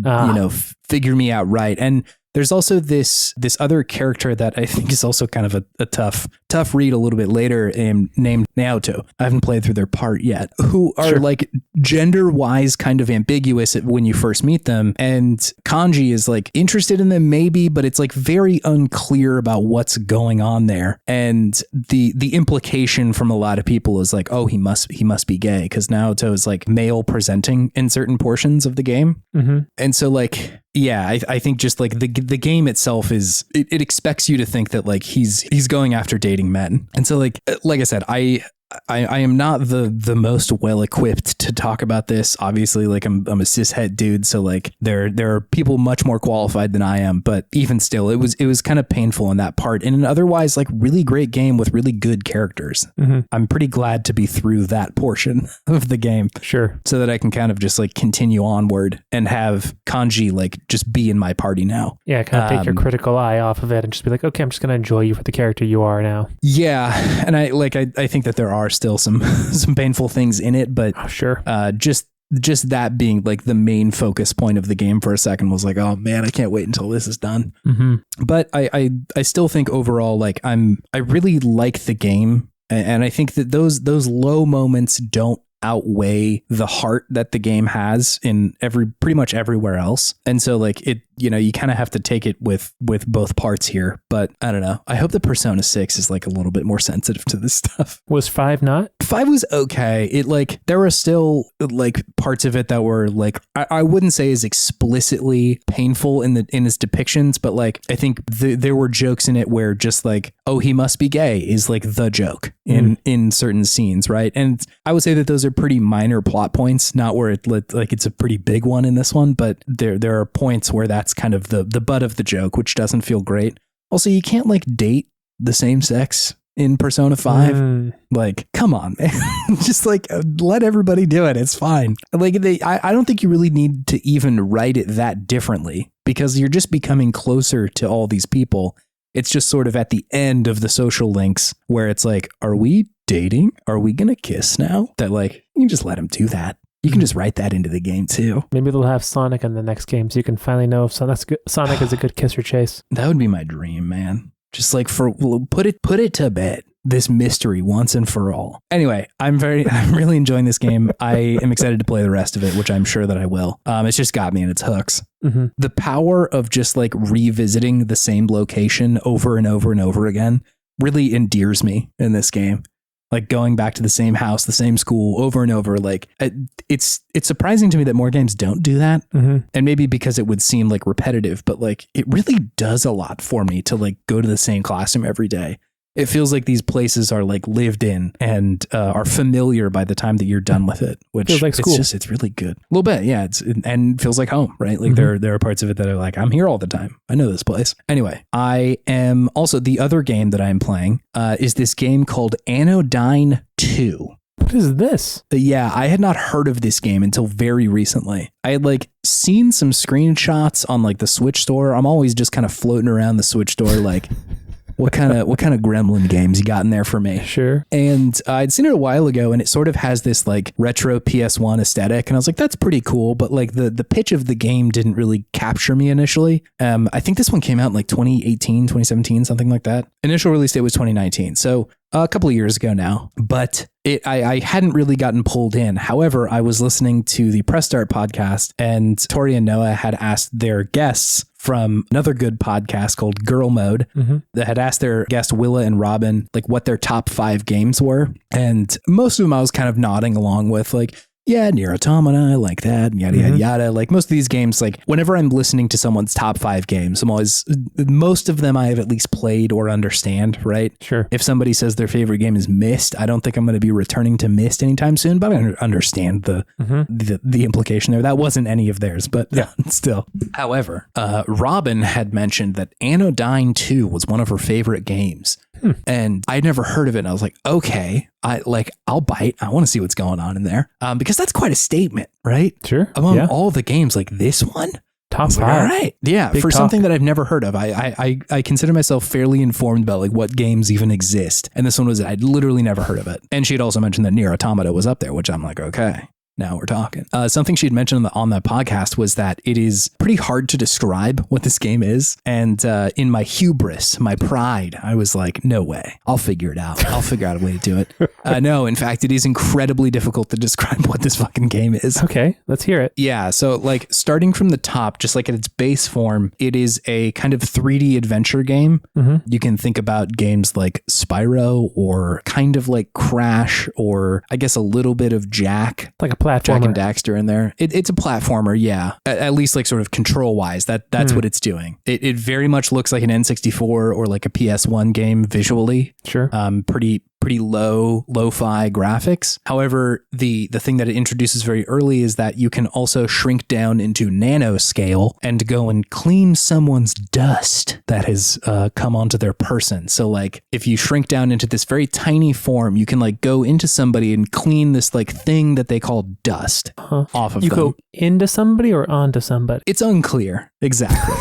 figure me out right. And there's also this other character that I think is also kind of a tough read a little bit later, named Naoto. I haven't played through their part yet, who are like gender-wise kind of ambiguous when you first meet them. And Kanji is like interested in them maybe, but it's like very unclear about what's going on there. And the implication from a lot of people is like, oh, he must be gay because Naoto is like male presenting in certain portions of the game. Mm-hmm. And so like, yeah, I think just like the game itself is it expects you to think that like he's going after dating men. And so like I said, I am not the most well equipped to talk about this. Obviously, like I'm a cishet dude, so like there are people much more qualified than I am. But even still, it was kind of painful in that part. In an otherwise like really great game with really good characters, I'm pretty glad to be through that portion of the game. Sure, so that I can kind of just like continue onward and have Kanji like just be in my party now. Yeah, kind of take your critical eye off of it and just be like, okay, I'm just gonna enjoy you for the character you are now. Yeah, and I think that there are still some painful things in it, but sure. Just that being like the main focus point of the game for a second was like, oh man, I can't wait until this is done. Mm-hmm. But I still think overall, like I really like the game, and I think that those low moments don't outweigh the heart that the game has in pretty much everywhere else. And so like it, you kind of have to take it with both parts here, but I don't know. I hope the Persona 6 is like a little bit more sensitive to this stuff. Was 5 not? 5 was okay. It like, there were still like parts of it that were like, I wouldn't say as explicitly painful in its depictions, but like, I think there were jokes in it where just like, oh, he must be gay is like the joke in certain scenes. Right. And I would say that those are pretty minor plot points, not where it's a pretty big one in this one, but there are points where that's kind of the butt of the joke, which doesn't feel great. Also, you can't like date the same sex in Persona 5. Like, come on, man. Just like let everybody do it. It's fine. Like I don't think you really need to even write it that differently because you're just becoming closer to all these people. It's just sort of at the end of the social links where it's like, are we dating? Are we going to kiss now? That like, you can just let them do that. You can just write that into the game too. Maybe they'll have Sonic in the next game so you can finally know if Sonic is a good kiss or chase. That would be my dream, man. Just like put it to bed. This mystery once and for all. Anyway, I'm really enjoying this game. I am excited to play the rest of it, which I'm sure that I will. It's just got me in its hooks. Mm-hmm. The power of just like revisiting the same location over and over and over again really endears me in this game. Like going back to the same house, the same school over and over. Like it's surprising to me that more games don't do that. Mm-hmm. And maybe because it would seem like repetitive, but like it really does a lot for me to like go to the same classroom every day. It feels like these places are like lived in and are familiar by the time that you're done with it, which feels like school. It's really good. A little bit. Yeah. And feels like home, right? Like there are parts of it that are like, I'm here all the time. I know this place. Anyway, I am also the other game that I'm playing is this game called Anodyne 2. What is this? Yeah, I had not heard of this game until very recently. I had like seen some screenshots on like the Switch store. I'm always just kind of floating around the Switch store like, what kind of gremlin games you got in there for me? Sure. And I'd seen it a while ago, and it sort of has this like retro PS1 aesthetic, and I was like, that's pretty cool, but like the pitch of the game didn't really capture me initially. I think this one came out in like 2018, 2017, something like that. Initial release date was 2019, so a couple of years ago now, but I hadn't really gotten pulled in. However, I was listening to the Press Start podcast, and Tori and Noah had asked their guests from another good podcast called Girl Mode that had asked their guest Willa and Robin like what their top 5 games were. And most of them I was kind of nodding along with like, yeah, Nier Automata, I like that, yada, yada, yada. Like most of these games, like whenever I'm listening to someone's top 5 games, most of them I have at least played or understand, right? Sure. If somebody says their favorite game is Myst, I don't think I'm going to be returning to Myst anytime soon, but I understand the implication there. That wasn't any of theirs, but yeah, still. However, Robin had mentioned that Anodyne 2 was one of her favorite games. And I'd never heard of it. And I was like, okay, I'll bite. I want to see what's going on in there. Because that's quite a statement, right? Sure. Among all the games, like this one, top 5. Like, all right. Yeah. Big for talk. Something that I've never heard of. I consider myself fairly informed about like what games even exist. And this one was, I'd literally never heard of it. And she'd also mentioned that Nier Automata was up there, which I'm like, okay. Now we're talking. Something she'd mentioned on that podcast was that it is pretty hard to describe what this game is. And in my hubris, my pride, I was like, no way. I'll figure it out. I'll figure out a way to do it. No, in fact, it is incredibly difficult to describe what this fucking game is. Okay, let's hear it. Yeah, so like starting from the top, just like at its base form, it is a kind of 3D adventure game. You can think about games like Spyro or kind of like Crash or I guess a little bit of Jack. Like a platformer. Jack and Daxter in there. It's a platformer, yeah. At least like sort of control wise, that's what it's doing. It very much looks like an N64 or like a PS1 game visually. Sure. Pretty lo-fi graphics. However, the thing that it introduces very early is that you can also shrink down into nanoscale and go and clean someone's dust that has come onto their person. So like if you shrink down into this very tiny form, you can like go into somebody and clean this like thing that they call dust off of them. You go into somebody or onto somebody? It's unclear. Exactly.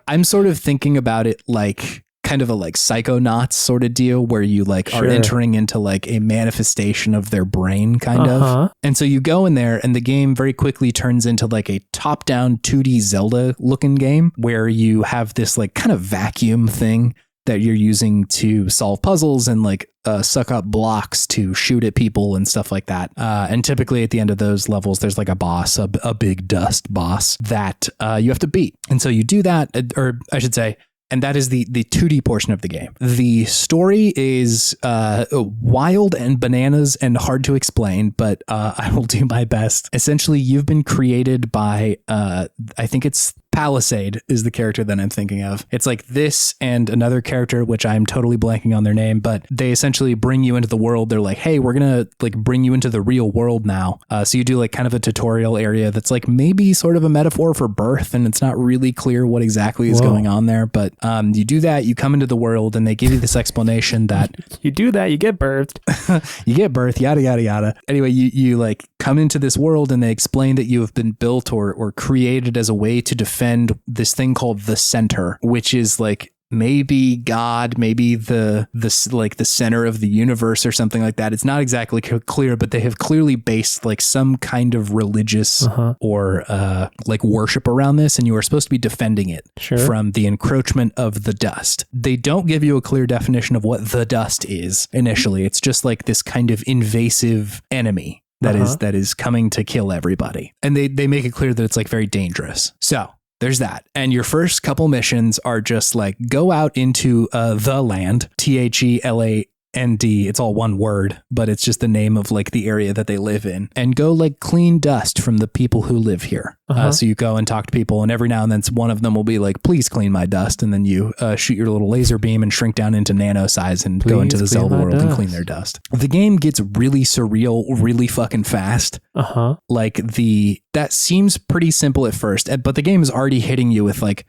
I'm sort of thinking about it like kind of a like Psychonauts sort of deal where you like are entering into like a manifestation of their brain kind of. And so you go in there and the game very quickly turns into like a top-down 2D Zelda looking game where you have this like kind of vacuum thing that you're using to solve puzzles and like suck up blocks to shoot at people and stuff like that. And typically at the end of those levels, there's like a boss, a big dust boss that you have to beat. And so you do that, or I should say, and that is the 2D portion of the game. The story is wild and bananas and hard to explain, but I will do my best. Essentially, you've been created by, I think it's Palisade is the character that I'm thinking of. It's like this and another character, which I'm totally blanking on their name, but they essentially bring you into the world. They're like, hey, we're going to like bring you into the real world now. So you do like kind of a tutorial area that's like maybe sort of a metaphor for birth. And it's not really clear what exactly is going on there. But you do that, you come into the world and they give you this explanation that you do that, you get birthed. You get birth, yada, yada, yada. Anyway, you like come into this world and they explain that you have been built or created as a way to defend this thing called the center, which is like maybe God, maybe the like the center of the universe or something like that. It's not exactly clear, but they have clearly based like some kind of religious or like worship around this, and you are supposed to be defending it from the encroachment of the dust. They don't give you a clear definition of what the dust is initially. It's just like this kind of invasive enemy that is coming to kill everybody. And they make it clear that it's like very dangerous. So there's that. And your first couple missions are just like go out into the land, THELAND. It's all one word, but it's just the name of like the area that they live in, and go like clean dust from the people who live here. So you go and talk to people, and every now and then one of them will be like, please clean my dust. And then you shoot your little laser beam and shrink down into nano size and go into the Zelda world and clean their dust. The game gets really surreal, really fucking fast. Like that seems pretty simple at first, but the game is already hitting you with like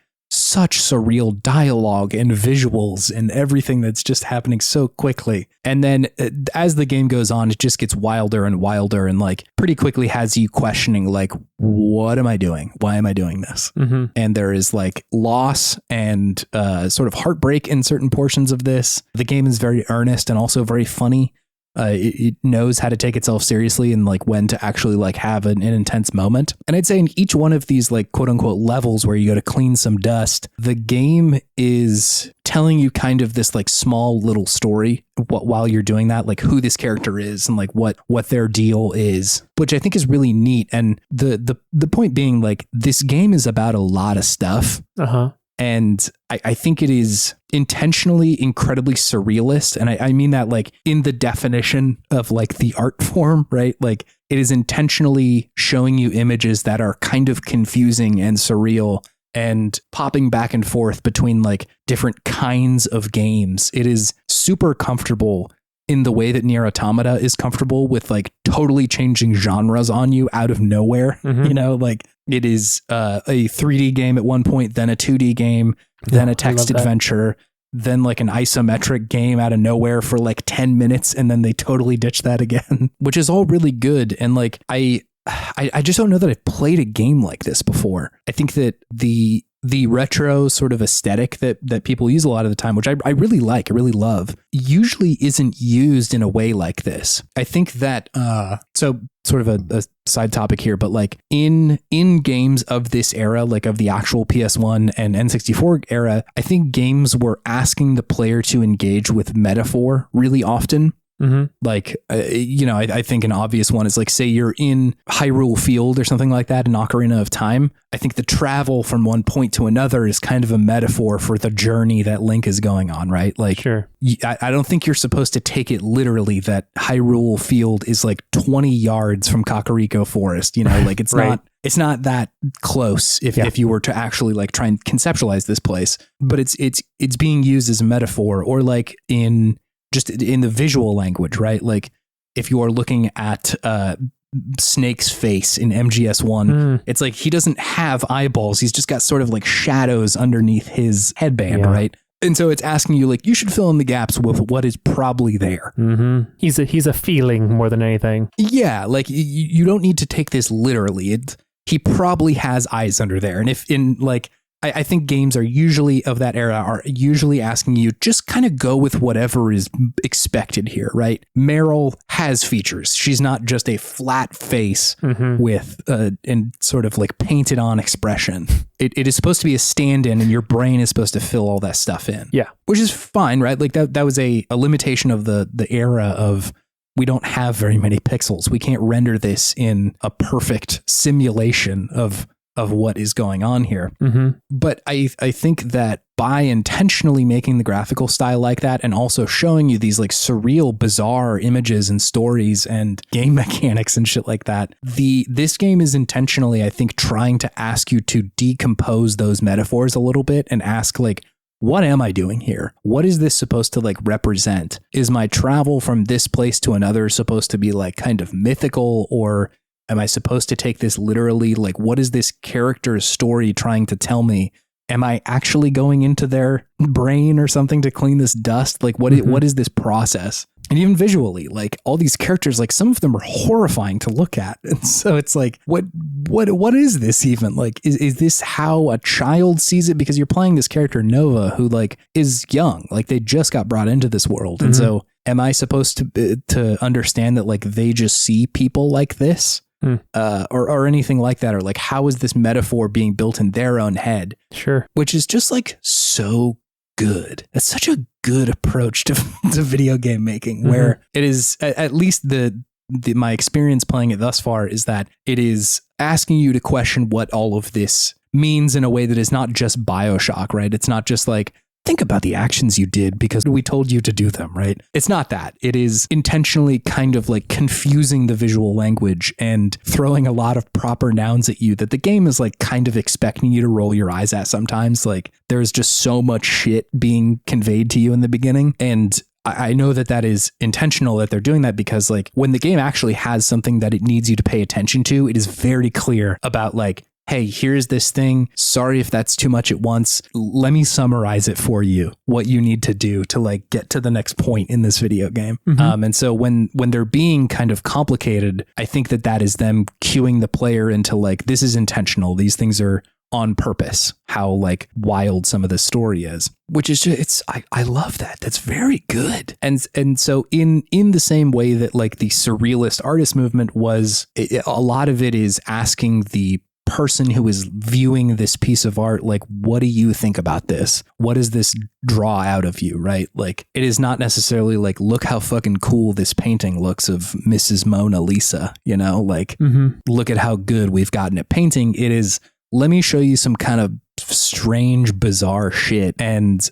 such surreal dialogue and visuals and everything that's just happening so quickly. And then as the game goes on, it just gets wilder and wilder, and like pretty quickly has you questioning like, what am I doing? Why am I doing this? Mm-hmm. And there is like loss and sort of heartbreak in certain portions of this. The game is very earnest and also very funny. It knows how to take itself seriously and like when to actually like have an intense moment. And I'd say in each one of these like quote unquote levels where you go to clean some dust, the game is telling you kind of this like small little story while you're doing that, like who this character is and like what their deal is, which I think is really neat. And the point being like this game is about a lot of stuff. Uh-huh. And I think it is intentionally incredibly surrealist. And I mean that like in the definition of like the art form, right? Like it is intentionally showing you images that are kind of confusing and surreal and popping back and forth between like different kinds of games. It is super comfortable in the way that Nier Automata is comfortable with like totally changing genres on you out of nowhere. Mm-hmm. You know, like it is a 3D game at one point, then a 2D game, then a text adventure, then like an isometric game out of nowhere for like 10 minutes. And then they totally ditch that again, which is all really good. And like, I just don't know that I've played a game like this before. I think that the retro sort of aesthetic that people use a lot of the time, which I really like, I really love, usually isn't used in a way like this. I think that, so sort of a side topic here, but like in games of this era, like of the actual PS1 and N64 era, I think games were asking the player to engage with metaphor really often. Mm-hmm. Like, I think an obvious one is like, say you're in Hyrule Field or something like that in Ocarina of Time. I think the travel from one point to another is kind of a metaphor for the journey that Link is going on, right? Like, sure. I don't think you're supposed to take it literally that Hyrule Field is like 20 yards from Kakariko Forest, like it's right. It's not that close if you were to actually like try and conceptualize this place, but it's being used as a metaphor, or like just in the visual language, right? Like if you are looking at Snake's face in MGS1, it's like he doesn't have eyeballs. He's just got sort of like shadows underneath his headband, right? And so it's asking you like, you should fill in the gaps with what is probably there. Mm-hmm. He's a feeling more than anything. Yeah, like you don't need to take this literally. He probably has eyes under there. And I think games are usually of that era are usually asking you just kind of go with whatever is expected here, right? Meryl has features. She's not just a flat face with and sort of like painted on expression. It is supposed to be a stand-in, and your brain is supposed to fill all that stuff in. Yeah, which is fine, right? Like that was a limitation of the era of, we don't have very many pixels. We can't render this in a perfect simulation of what is going on here. Mm-hmm. But I think that by intentionally making the graphical style like that, and also showing you these like surreal, bizarre images and stories and game mechanics and shit like that, this game is intentionally, I think, trying to ask you to decompose those metaphors a little bit and ask like, what am I doing here? What is this supposed to like represent? Is my travel from this place to another supposed to be like kind of mythical, or am I supposed to take this literally? Like, what is this character's story trying to tell me? Am I actually going into their brain or something to clean this dust? Like, what is this process? And even visually, like all these characters, like some of them are horrifying to look at. And so it's like, what is this even? Like, is this how a child sees it? Because you're playing this character Nova, who like is young, like they just got brought into this world. And so am I supposed to understand that like they just see people like this? Or anything like that, or like how is this metaphor being built in their own head? Sure. Which is just like so good. It's such a good approach to video game making, where it is, at least my experience playing it thus far, is that it is asking you to question what all of this means in a way that is not just BioShock, right? It's not just like, think about the actions you did because we told you to do them, right? It's not that. It is intentionally kind of like confusing the visual language and throwing a lot of proper nouns at you that the game is like kind of expecting you to roll your eyes at sometimes. Like there's just so much shit being conveyed to you in the beginning. And I know that is intentional, that they're doing that, because like when the game actually has something that it needs you to pay attention to, it is very clear about like, hey, here's this thing. Sorry if that's too much at once. Let me summarize it for you, what you need to do to like get to the next point in this video game. And so when they're being kind of complicated, I think that is them cueing the player into like, this is intentional. These things are on purpose, how like wild some of the story is, which is just, I love that. That's very good. And so in the same way that like the surrealist artist movement was, a lot of it is asking the person who is viewing this piece of art, like, what do you think about this? What does this draw out of you, right? Like, it is not necessarily like, look how fucking cool this painting looks of Mrs. Mona Lisa, you know, like, look at how good we've gotten at painting. It is, let me show you some kind of strange, bizarre shit. And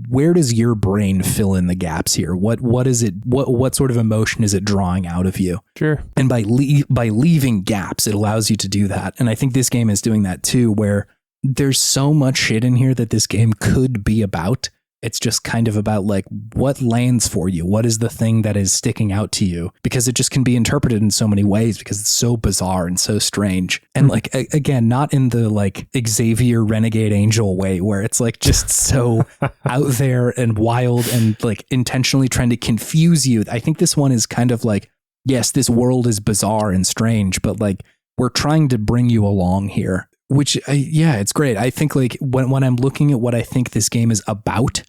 where does your brain fill in the gaps here? What is it? What sort of emotion is it drawing out of you? Sure. And by leaving gaps, it allows you to do that. And I think this game is doing that too, where there's so much shit in here that this game could be about. It's just kind of about like what lands for you. What is the thing that is sticking out to you? Because it just can be interpreted in so many ways because it's so bizarre and so strange. And like, again, not in the like Xavier Renegade Angel way where it's like just so out there and wild and like intentionally trying to confuse you. I think this one is kind of like, yes, this world is bizarre and strange, but like we're trying to bring you along here. Which, it's great. I think like when I'm looking at what I think this game is about,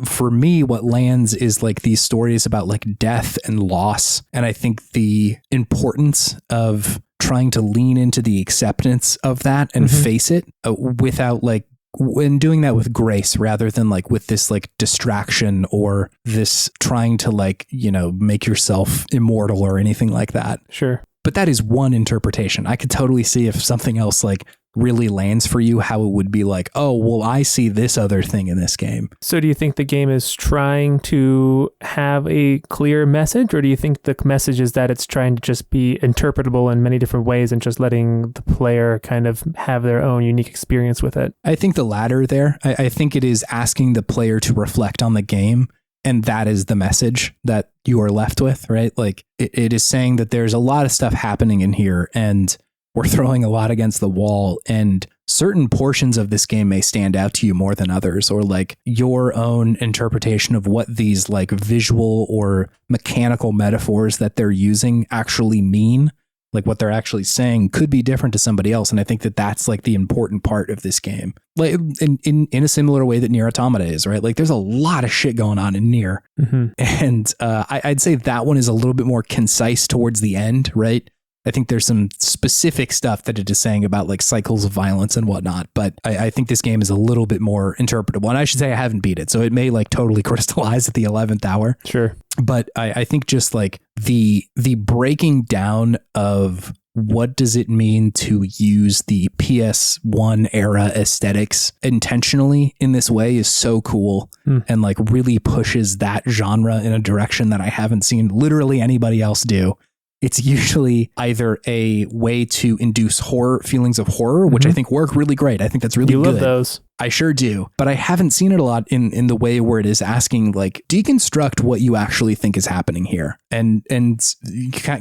for me, what lands is like these stories about like death and loss. And I think the importance of trying to lean into the acceptance of that and face it without like, when doing that with grace rather than like with this like distraction or this trying to like, you know, make yourself immortal or anything like that. Sure. But that is one interpretation. I could totally see if something else like really lands for you, how it would be like, oh, well, I see this other thing in this game. So do you think the game is trying to have a clear message, or do you think the message is that it's trying to just be interpretable in many different ways and just letting the player kind of have their own unique experience with it? I think the latter there. I think it is asking the player to reflect on the game. And that is the message that you are left with, right? Like it is saying that there's a lot of stuff happening in here and we're throwing a lot against the wall, and certain portions of this game may stand out to you more than others, or like your own interpretation of what these like visual or mechanical metaphors that they're using actually mean. Like what they're actually saying could be different to somebody else. And I think that that's like the important part of this game. Like in a similar way that Nier Automata is, right? Like there's a lot of shit going on in Nier. And I'd say that one is a little bit more concise towards the end, right? I think there's some specific stuff that it is saying about like cycles of violence and whatnot, but I think this game is a little bit more interpretable. And I should say I haven't beat it, so it may like totally crystallize at the 11th hour. Sure. But I think just like the breaking down of what does it mean to use the PS1 era aesthetics intentionally in this way is so cool and like really pushes that genre in a direction that I haven't seen literally anybody else do. It's usually either a way to induce feelings of horror, which I think work really great. I think that's really good. You love those. I sure do. But I haven't seen it a lot in the way where it is asking, like, deconstruct what you actually think is happening here. And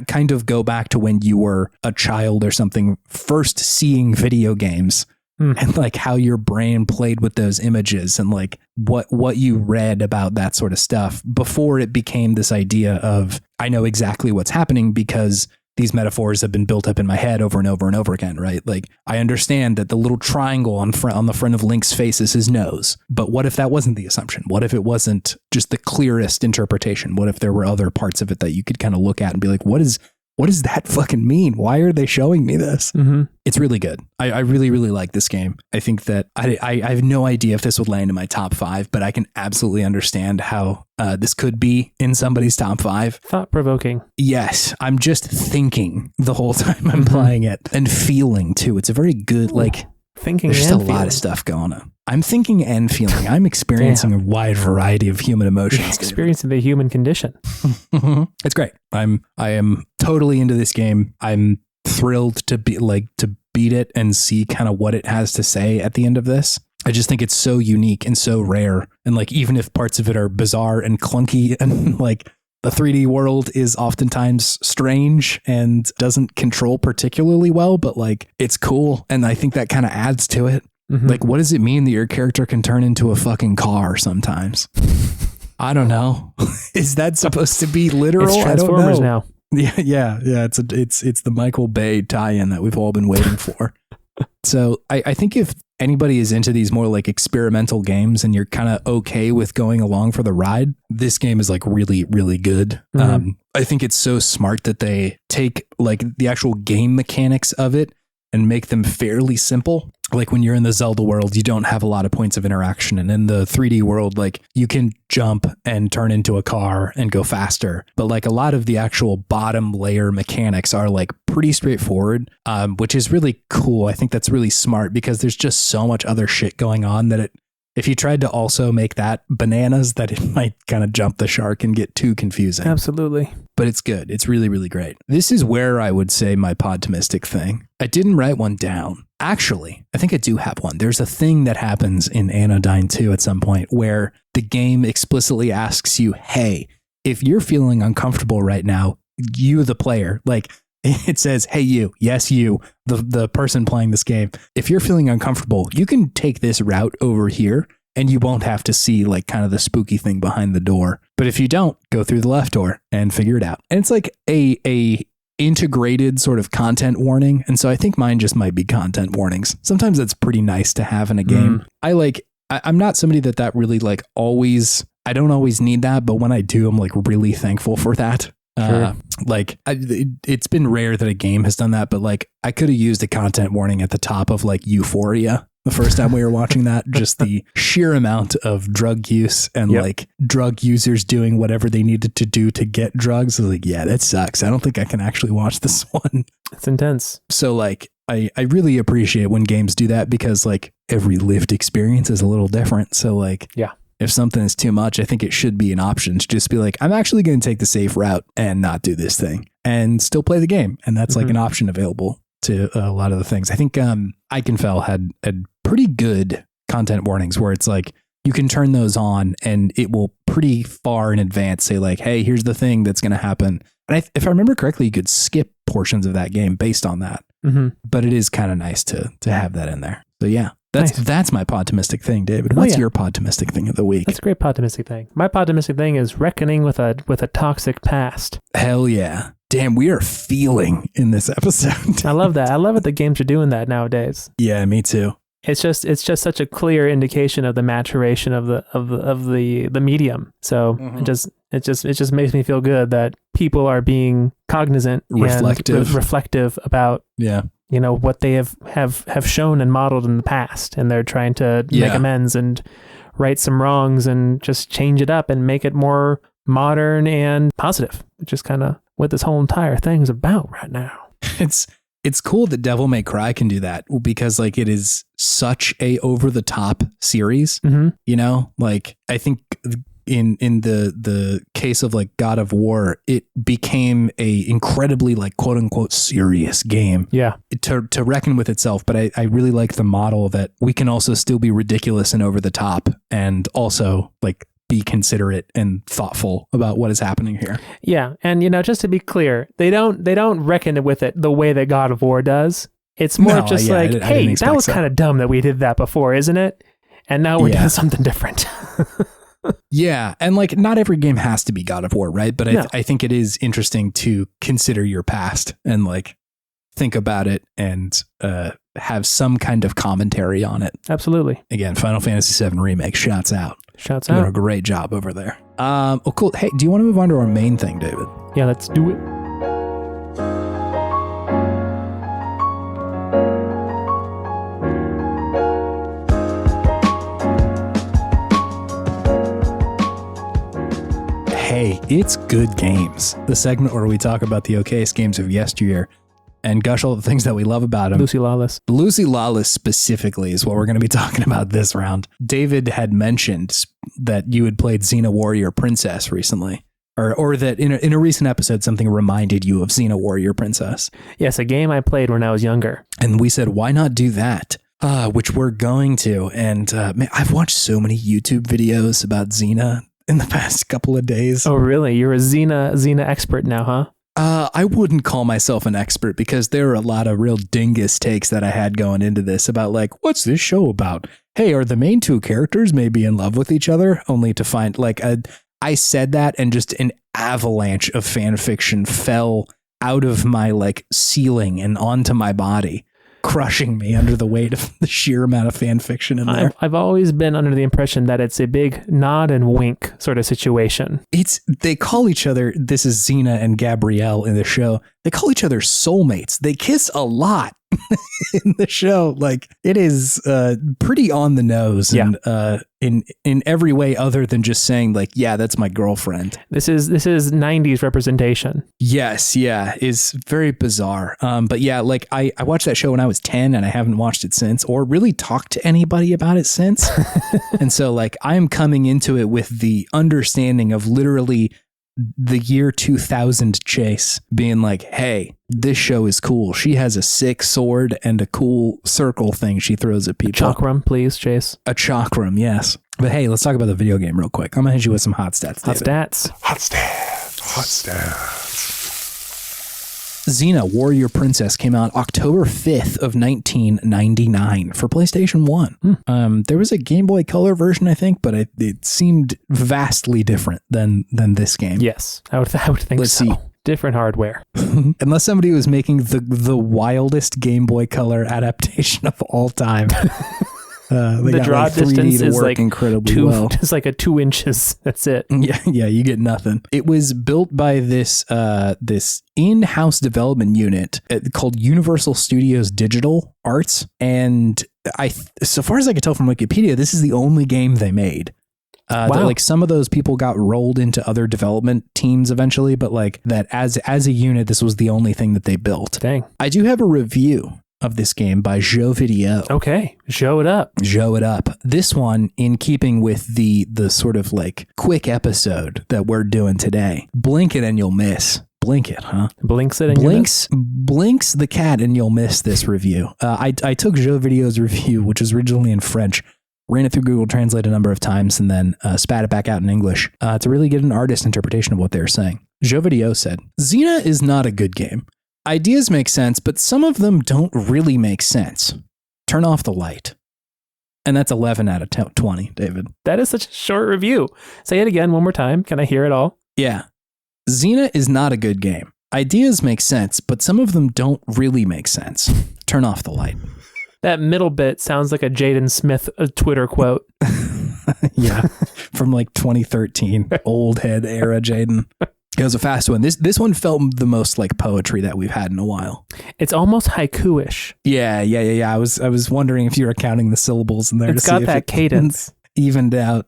kind of go back to when you were a child or something, first seeing video games. And like how your brain played with those images and like what you read about that sort of stuff before it became this idea of, I know exactly what's happening because these metaphors have been built up in my head over and over and over again, right? Like I understand that the little triangle on the front of Link's face is his nose. But what if that wasn't the assumption? What if it wasn't just the clearest interpretation? What if there were other parts of it that you could kind of look at and be like, what does that fucking mean? Why are they showing me this? It's really good. I really, really like this game. I think that I have no idea if this would land in my top 5, but I can absolutely understand how this could be in somebody's top 5. Thought-provoking. Yes. I'm just thinking the whole time I'm playing it and feeling too. It's a very good, like, thinking. There's just a lot of stuff going on. I'm thinking and feeling. I'm experiencing a wide variety of human emotions. Experiencing the human condition. It's great. I am totally into this game. I'm thrilled to beat it and see kind of what it has to say at the end of this. I just think it's so unique and so rare. And like, even if parts of it are bizarre and clunky and like The 3D world is oftentimes strange and doesn't control particularly well, but like it's cool. And I think that kind of adds to it. Mm-hmm. Like, what does it mean that your character can turn into a fucking car sometimes? I don't know. Is that supposed to be literal? It's Transformers now. Yeah. It's the Michael Bay tie-in that we've all been waiting for. So I think if anybody is into these more like experimental games and you're kind of okay with going along for the ride, this game is like really, really good. Mm-hmm. I think it's so smart that they take like the actual game mechanics of it and make them fairly simple. Like when you're in the Zelda world, you don't have a lot of points of interaction. And in the 3D world, like you can jump and turn into a car and go faster. But like a lot of the actual bottom layer mechanics are like pretty straightforward, which is really cool. I think that's really smart because there's just so much other shit going on that if you tried to also make that bananas, that it might kind of jump the shark and get too confusing. Absolutely. But it's good. It's really, really great. This is where I would say my Podtimistic thing. I didn't write one down. Actually, I think I do have one. There's a thing that happens in Anodyne 2 at some point where the game explicitly asks you, hey, if you're feeling uncomfortable right now, you, the player, like it says, hey, you, yes, you, the person playing this game, if you're feeling uncomfortable, you can take this route over here and you won't have to see like kind of the spooky thing behind the door. But if you don't, go through the left door and figure it out. And it's like a integrated sort of content warning. And so I think mine just might be content warnings. Sometimes that's pretty nice to have in a game. I'm not somebody that really like always, I don't always need that. But when I do, I'm like really thankful for that. Sure. It's been rare that a game has done that, but like I could have used a content warning at the top of like Euphoria the first time we were watching that. Just the sheer amount of drug use and like drug users doing whatever they needed to do to get drugs. I was like, yeah, that sucks. I don't think I can actually watch this one. It's intense. So like I really appreciate when games do that because like every lived experience is a little different. So like, yeah. If something is too much, I think it should be an option to just be like, I'm actually going to take the safe route and not do this thing and still play the game. And that's like an option available to a lot of the things. I think Eichenfeld had pretty good content warnings where it's like, you can turn those on and it will pretty far in advance say like, hey, here's the thing that's going to happen. And if I remember correctly, you could skip portions of that game based on that. Mm-hmm. But it is kind of nice to have that in there. So yeah. That's my Podtimistic thing, David. What's your Podtimistic thing of the week? That's a great Podtimistic thing. My Podtimistic thing is reckoning with a toxic past. Hell yeah. Damn, we are feeling in this episode. I love that. I love it that games are doing that nowadays. Yeah, me too. It's just such a clear indication of the maturation of the medium. So it just makes me feel good that people are being cognizant and reflective about what they have shown and modeled in the past, and they're trying to make amends and right some wrongs and just change it up and make it more modern and positive, which is kind of what this whole entire thing's about right now. It's cool that Devil May Cry can do that because like it is such a over the top series, like I think in the case of like God of War, it became a incredibly like quote unquote serious game. Yeah. To reckon with itself. But I really like the model that we can also still be ridiculous and over the top and also like be considerate and thoughtful about what is happening here. Yeah. And just to be clear, they don't reckon with it the way that God of War does. It's more hey, that was kind of dumb that we did that before, isn't it? And now we're doing something different. Yeah. And like not every game has to be God of War, right? But I think it is interesting to consider your past and like think about it and have some kind of commentary on it. Absolutely. Again, Final Fantasy VII Remake, shouts out. Shouts out. Doing a great job over there. Oh, cool. Hey, do you want to move on to our main thing, David? Yeah, let's do it. Hey, it's Good Games, the segment where we talk about the okayest games of yesteryear and gush all the things that we love about them. Lucy Lawless. Lucy Lawless specifically is what we're going to be talking about this round. David had mentioned that you had played Xena Warrior Princess recently, or that in a recent episode, something reminded you of Xena Warrior Princess. Yes, a game I played when I was younger. And we said, why not do that? Which we're going to. And man, I've watched so many YouTube videos about Xena in the past couple of days. Oh, really? You're a Xena expert now, huh? I wouldn't call myself an expert because there are a lot of real dingus takes that I had going into this about like, what's this show about? Hey, are the main two characters maybe in love with each other? Only to find like I said that and just an avalanche of fan fiction fell out of my like ceiling and onto my body, crushing me under the weight of the sheer amount of fan fiction in there. I've always been under the impression that it's a big nod and wink sort of situation. They call each other, this is Xena and Gabrielle in the show, they call each other soulmates. They kiss a lot in the show. Like it is pretty on the nose and in every way other than just saying like, yeah, that's my girlfriend. This is 90s representation. Yes, yeah, is very bizarre. But yeah, like I watched that show when I was 10 and I haven't watched it since or really talked to anybody about it since. And so like I'm coming into it with the understanding of literally the year 2000 Chase being like, hey, this show is cool. She has a sick sword and a cool circle thing she throws at people. Chakram, please, Chase. A chakram, yes. But hey, let's talk about the video game real quick. I'm gonna hit you with some hot stats. Hot stats. Hot stats. Xena Warrior Princess came out October 5th of 1999 for PlayStation 1. There was a Game Boy Color version, I think, but it seemed vastly different than this game. Yes, I would think Let's so. see. Different hardware. Unless somebody was making the wildest Game Boy Color adaptation of all time. The draw like distance is like incredibly well. Just like a 2 inches. That's it. Yeah, you get nothing. It was built by this in-house development unit called Universal Studios Digital Arts, and so far as I could tell from Wikipedia, this is the only game they made. Wow. That, like some of those people got rolled into other development teams eventually, but like that as a unit, this was the only thing that they built. Dang. I do have a review of this game by Joe Video. Okay, show it up. Show it up. This one, in keeping with the sort of like quick episode that we're doing today. Blink it and you'll miss. Blink it, huh? Blinks it and Blinks the cat and you'll miss this review. I took Joe Video's review, which was originally in French, ran it through Google Translate a number of times, and then spat it back out in English to really get an artist interpretation of what they were saying. Joe Video said, Xena is not a good game. Ideas make sense, but some of them don't really make sense. Turn off the light. And that's 11 out of 20, David. That is such a short review. Say it again one more time. Can I hear it all? Yeah. Xena is not a good game. Ideas make sense, but some of them don't really make sense. Turn off the light. That middle bit sounds like a Jaden Smith Twitter quote. Yeah, from like 2013, old head era Jaden. It was a fast one. This one felt the most like poetry that we've had in a while. It's almost haiku-ish. Yeah. I was wondering if you were counting the syllables in there. It's got that cadence. Evened out.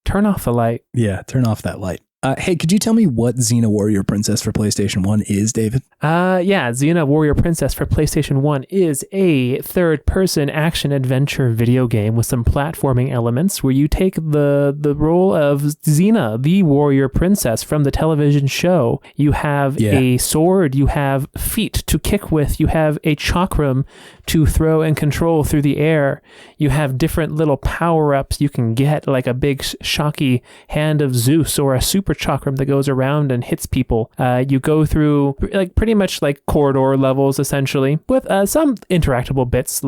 Turn off the light. Yeah, turn off that light. Hey, could you tell me what Xena Warrior Princess for PlayStation 1 is, David? Yeah, Xena Warrior Princess for PlayStation 1 is a third-person action-adventure video game with some platforming elements where you take the role of Xena, the warrior princess from the television show. You have a sword, you have feet to kick with, you have a chakram to throw and control through the air. You have different little power-ups you can get, like a big shocky hand of Zeus or a super chakram that goes around and hits people. You go through like pretty much like corridor levels essentially with some interactable bits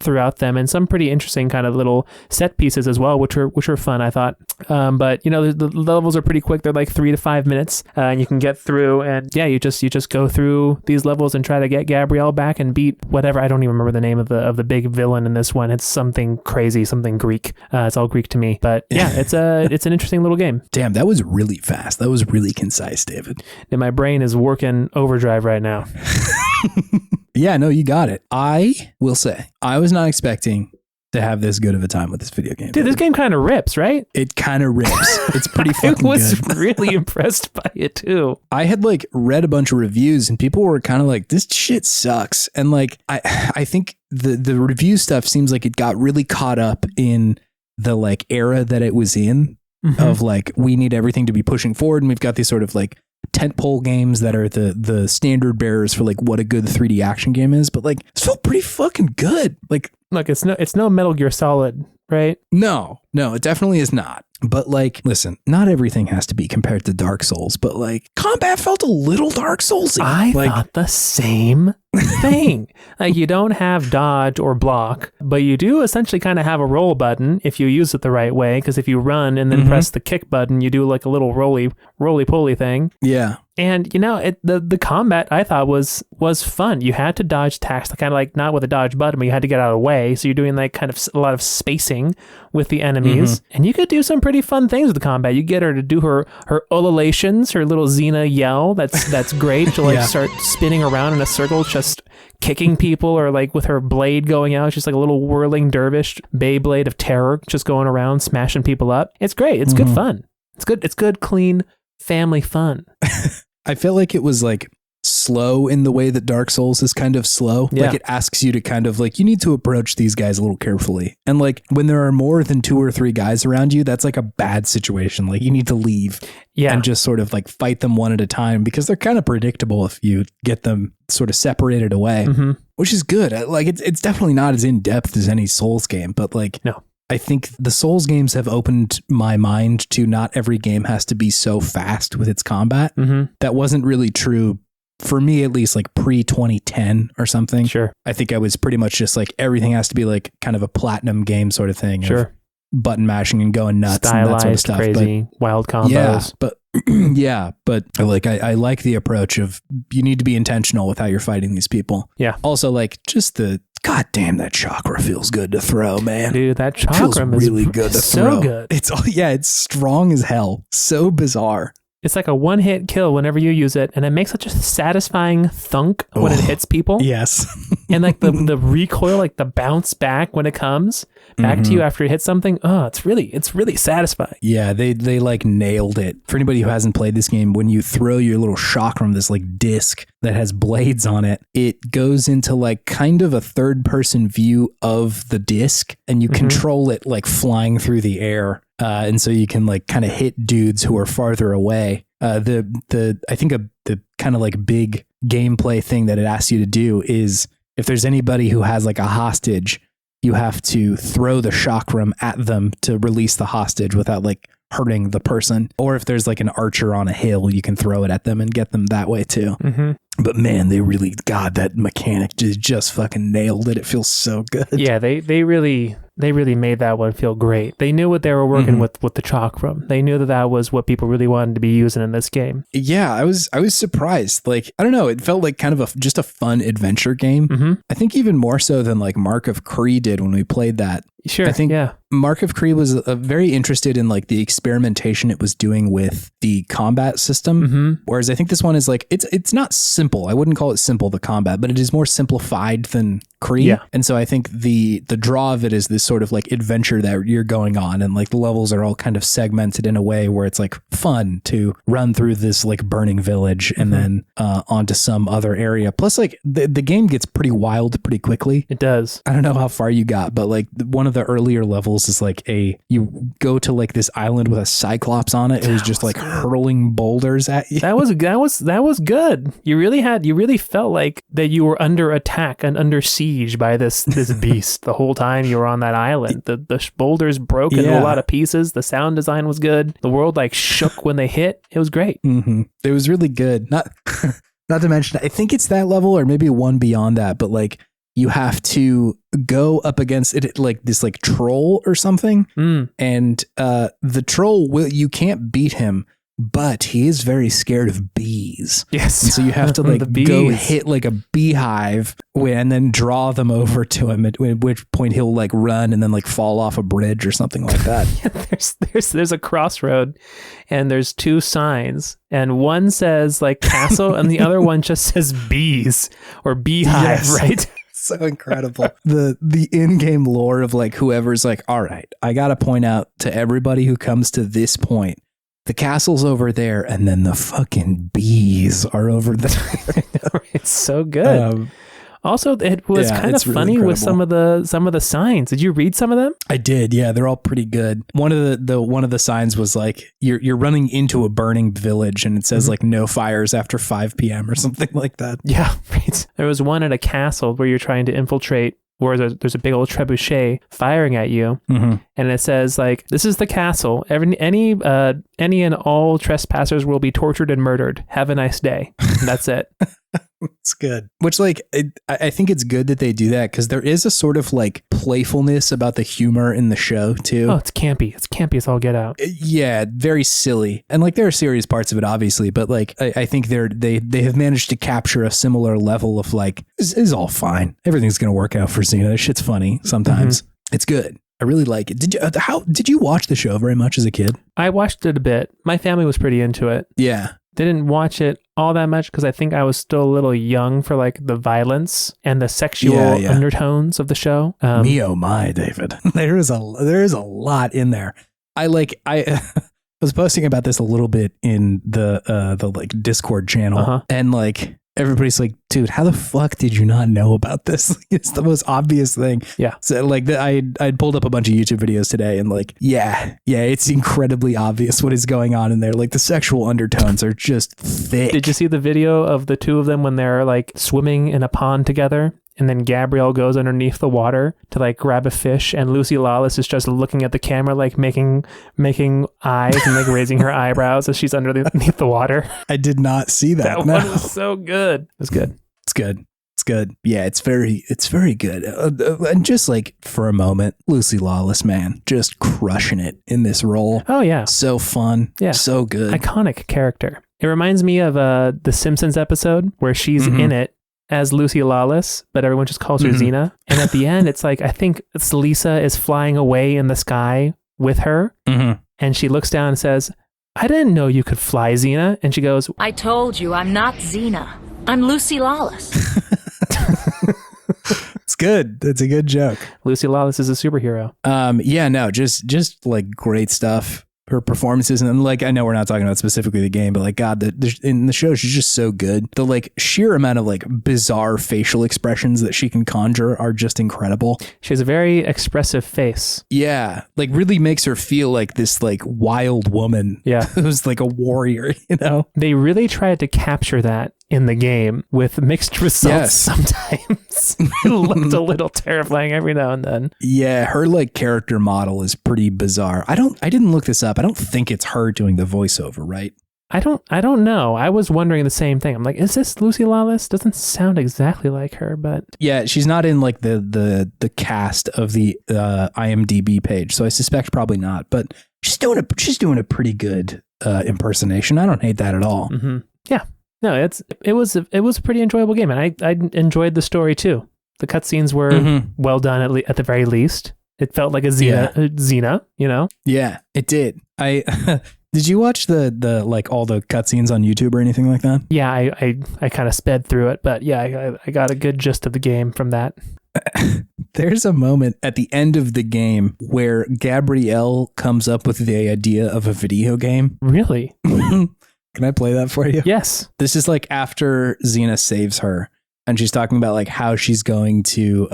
throughout them and some pretty interesting kind of little set pieces as well, which are fun, I thought. But you know, the levels are pretty quick. They're like 3 to 5 minutes, and you can get through. And yeah, you just go through these levels and try to get Gabrielle back and beat whatever. I don't even remember the name of the big villain in this one. It's something crazy, something Greek. It's all Greek to me, but yeah, it's an interesting little game. Damn, that was really fast. That was really concise, David. And my brain is working overdrive right now. Yeah, no, you got it. I will say, I was not expecting to have this good of a time with this video game. Dude, this game kind of rips, right? It kind of rips. It's pretty fucking good. I was really impressed by it too. I had like read a bunch of reviews and people were kind of like, this shit sucks. And like, I think the review stuff seems like it got really caught up in the like era that it was in of like, we need everything to be pushing forward. And we've got these sort of like tentpole games that are the standard bearers for like what a good 3D action game is, but like it's still pretty fucking good. Like, look, it's no Metal Gear Solid, right? No, it definitely is not. But like, listen, not everything has to be compared to Dark Souls, but like combat felt a little Dark Soulsy. I thought the same thing. Like you don't have dodge or block, but you do essentially kind of have a roll button if you use it the right way. Because if you run and then press the kick button, you do like a little roly-poly thing. Yeah. And you know, the combat I thought was fun. You had to dodge attacks, kind of like not with a dodge button, but you had to get out of the way. So you're doing like kind of a lot of spacing with the enemies, and you could do some pretty fun things with the combat. You get her to do her ululations, her little Xena yell. That's great. She'll like start spinning around in a circle, just kicking people, or like with her blade going out, she's like a little whirling dervish Beyblade of terror, just going around smashing people up. It's great. It's good fun. It's good, clean family fun. I feel like it was like slow in the way that Dark Souls is kind of slow. Yeah. Like it asks you to kind of like, you need to approach these guys a little carefully. And like when there are more than 2 or 3 guys around you, that's like a bad situation. Like you need to leave and just sort of like fight them one at a time, because they're kind of predictable if you get them sort of separated away, which is good. Like it's definitely not as in depth as any Souls game, but like, no. I think the Souls games have opened my mind to not every game has to be so fast with its combat. That wasn't really true for me, at least like pre-2010 or something. Sure. I think I was pretty much just like, everything has to be like kind of a platinum game sort of thing. Sure. Button mashing and going nuts. Stylized, and that sort of stuff. crazy, wild combos. Yeah, but I like the approach of you need to be intentional with how you're fighting these people. Yeah. Also, like just the God damn, that chakra feels good to throw, man. Dude, that chakra is really good to throw. So good. It's strong as hell. So bizarre. It's like a one-hit kill whenever you use it, and it makes such a satisfying thunk when it hits people. Yes. And like the recoil, like the bounce back when it comes back to you after you hit something. Oh, it's really satisfying. Yeah, they like nailed it. For anybody who hasn't played this game, when you throw your little chakram, this like disc that has blades on it, it goes into like kind of a third-person view of the disc, and you control it like flying through the air. And so you can like kind of hit dudes who are farther away. I think the kind of like big gameplay thing that it asks you to do is, if there's anybody who has like a hostage, you have to throw the chakram at them to release the hostage without like hurting the person. Or if there's like an archer on a hill, you can throw it at them and get them that way too. But man, that mechanic just fucking nailed it. It feels so good. Yeah, they really made that one feel great. They knew what they were working with the chakram. They knew that was what people really wanted to be using in this game. Yeah, I was surprised. Like, I don't know, it felt like kind of just a fun adventure game. I think even more so than like Mark of Kree did when we played that. Sure. I think Mark of Kree was very interested in like the experimentation it was doing with the combat system. Whereas I think this one is like, it's not simple. I wouldn't call it simple, the combat, but it is more simplified than Kree. Yeah. And so I think the draw of it is this sort of like adventure that you're going on, and like the levels are all kind of segmented in a way where it's like fun to run through this like burning village and then onto some other area. Plus like the game gets pretty wild pretty quickly. It does. I don't know how far you got, but like one of the earlier levels is like you go to like this island with a cyclops on it. It was just like hurling boulders at you. That was good. You really felt like that you were under attack and under siege by this beast the whole time you were on that island. The boulders broke into a lot of pieces. The sound design was good. The world like shook when they hit. It was great. It was really good. Not to mention, I think it's that level or maybe one beyond that, but like you have to go up against it like this like troll or something. And the troll, you can't beat him, but he is very scared of bees. Yes. And so you have to like go hit like a beehive and then draw them over to him, at which point he'll like run and then like fall off a bridge or something like that. There's a crossroad and there's 2 signs, and one says like castle and the other one just says bees or beehive, right? So incredible. The in-game lore of like whoever's like, all right, I got to point out to everybody who comes to this point, the castle's over there, and then the fucking bees are over there. It's so good. Also, it was kind of funny really with some of the signs. Did you read some of them? I did. Yeah, they're all pretty good. One of the signs was like you're running into a burning village, and it says like no fires after 5 p.m. or something like that. Yeah, right. There was one at a castle where you're trying to infiltrate where there's a big old trebuchet firing at you, and it says like, "This is the castle. Any and all trespassers will be tortured and murdered. Have a nice day." And that's it. It's good. Which like, I think it's good that they do that because there is a sort of like playfulness about the humor in the show too. Oh, it's campy. It's campy as all get out. Yeah, very silly. And like there are serious parts of it, obviously, but like I think they have managed to capture a similar level of like, this is all fine. Everything's gonna work out for Xena. This shit's funny sometimes. It's good. I really like it. Did you watch the show very much as a kid? I watched it a bit. My family was pretty into it. Yeah. Didn't watch it all that much because I think I was still a little young for like the violence and the sexual undertones of the show. Me oh my, David. There is a lot in there. I was posting about this a little bit in the like Discord channel, and like everybody's like, dude, how the fuck did you not know about this? It's the most obvious thing. Yeah. So like I'd pulled up a bunch of YouTube videos today and like, yeah, it's incredibly obvious what is going on in there. Like the sexual undertones are just thick. Did you see the video of the two of them when they're like swimming in a pond together? And then Gabrielle goes underneath the water to like grab a fish, and Lucy Lawless is just looking at the camera, like making eyes and like raising her eyebrows as she's underneath the water. I did not see that. That one was so good. It was good. It's good. It's good. Yeah, it's very good. And just like for a moment, Lucy Lawless, man, just crushing it in this role. Oh yeah, so fun. Yeah, so good. Iconic character. It reminds me of the Simpsons episode where she's in it as Lucy Lawless, but everyone just calls her Xena. And at the end, it's like, I think it's Lisa is flying away in the sky with her. And she looks down and says, "I didn't know you could fly, Xena." And she goes, "I told you I'm not Xena. I'm Lucy Lawless." It's good. That's a good joke. Lucy Lawless is a superhero. Yeah, no, just like great stuff. Her performances, and like, I know we're not talking about specifically the game, but like, God, in the show, she's just so good. The like sheer amount of like bizarre facial expressions that she can conjure are just incredible. She has a very expressive face. Yeah, like really makes her feel like this like wild woman. Yeah, who's like a warrior. You know, they really tried to capture that in the game with mixed results. Sometimes it looked a little terrifying every now and then. Yeah, her like character model is pretty bizarre. I didn't look this up. I don't think it's her doing the voiceover, right? I don't know. I was wondering the same thing. I'm like, is this Lucy Lawless? Doesn't sound exactly like her, but yeah, she's not in like the cast of the IMDb page, so I suspect probably not. But she's doing a pretty good impersonation. I don't hate that at all. Yeah. No, it was a pretty enjoyable game, and I enjoyed the story too. The cutscenes were well done at the very least. It felt like a Xena, you know? Yeah, it did. Did you watch the like all the cutscenes on YouTube or anything like that? Yeah, I kind of sped through it, but yeah, I got a good gist of the game from that. There's a moment at the end of the game where Gabrielle comes up with the idea of a video game. Really? Can I play that for you? Yes. This is like after Xena saves her, and she's talking about like how she's going to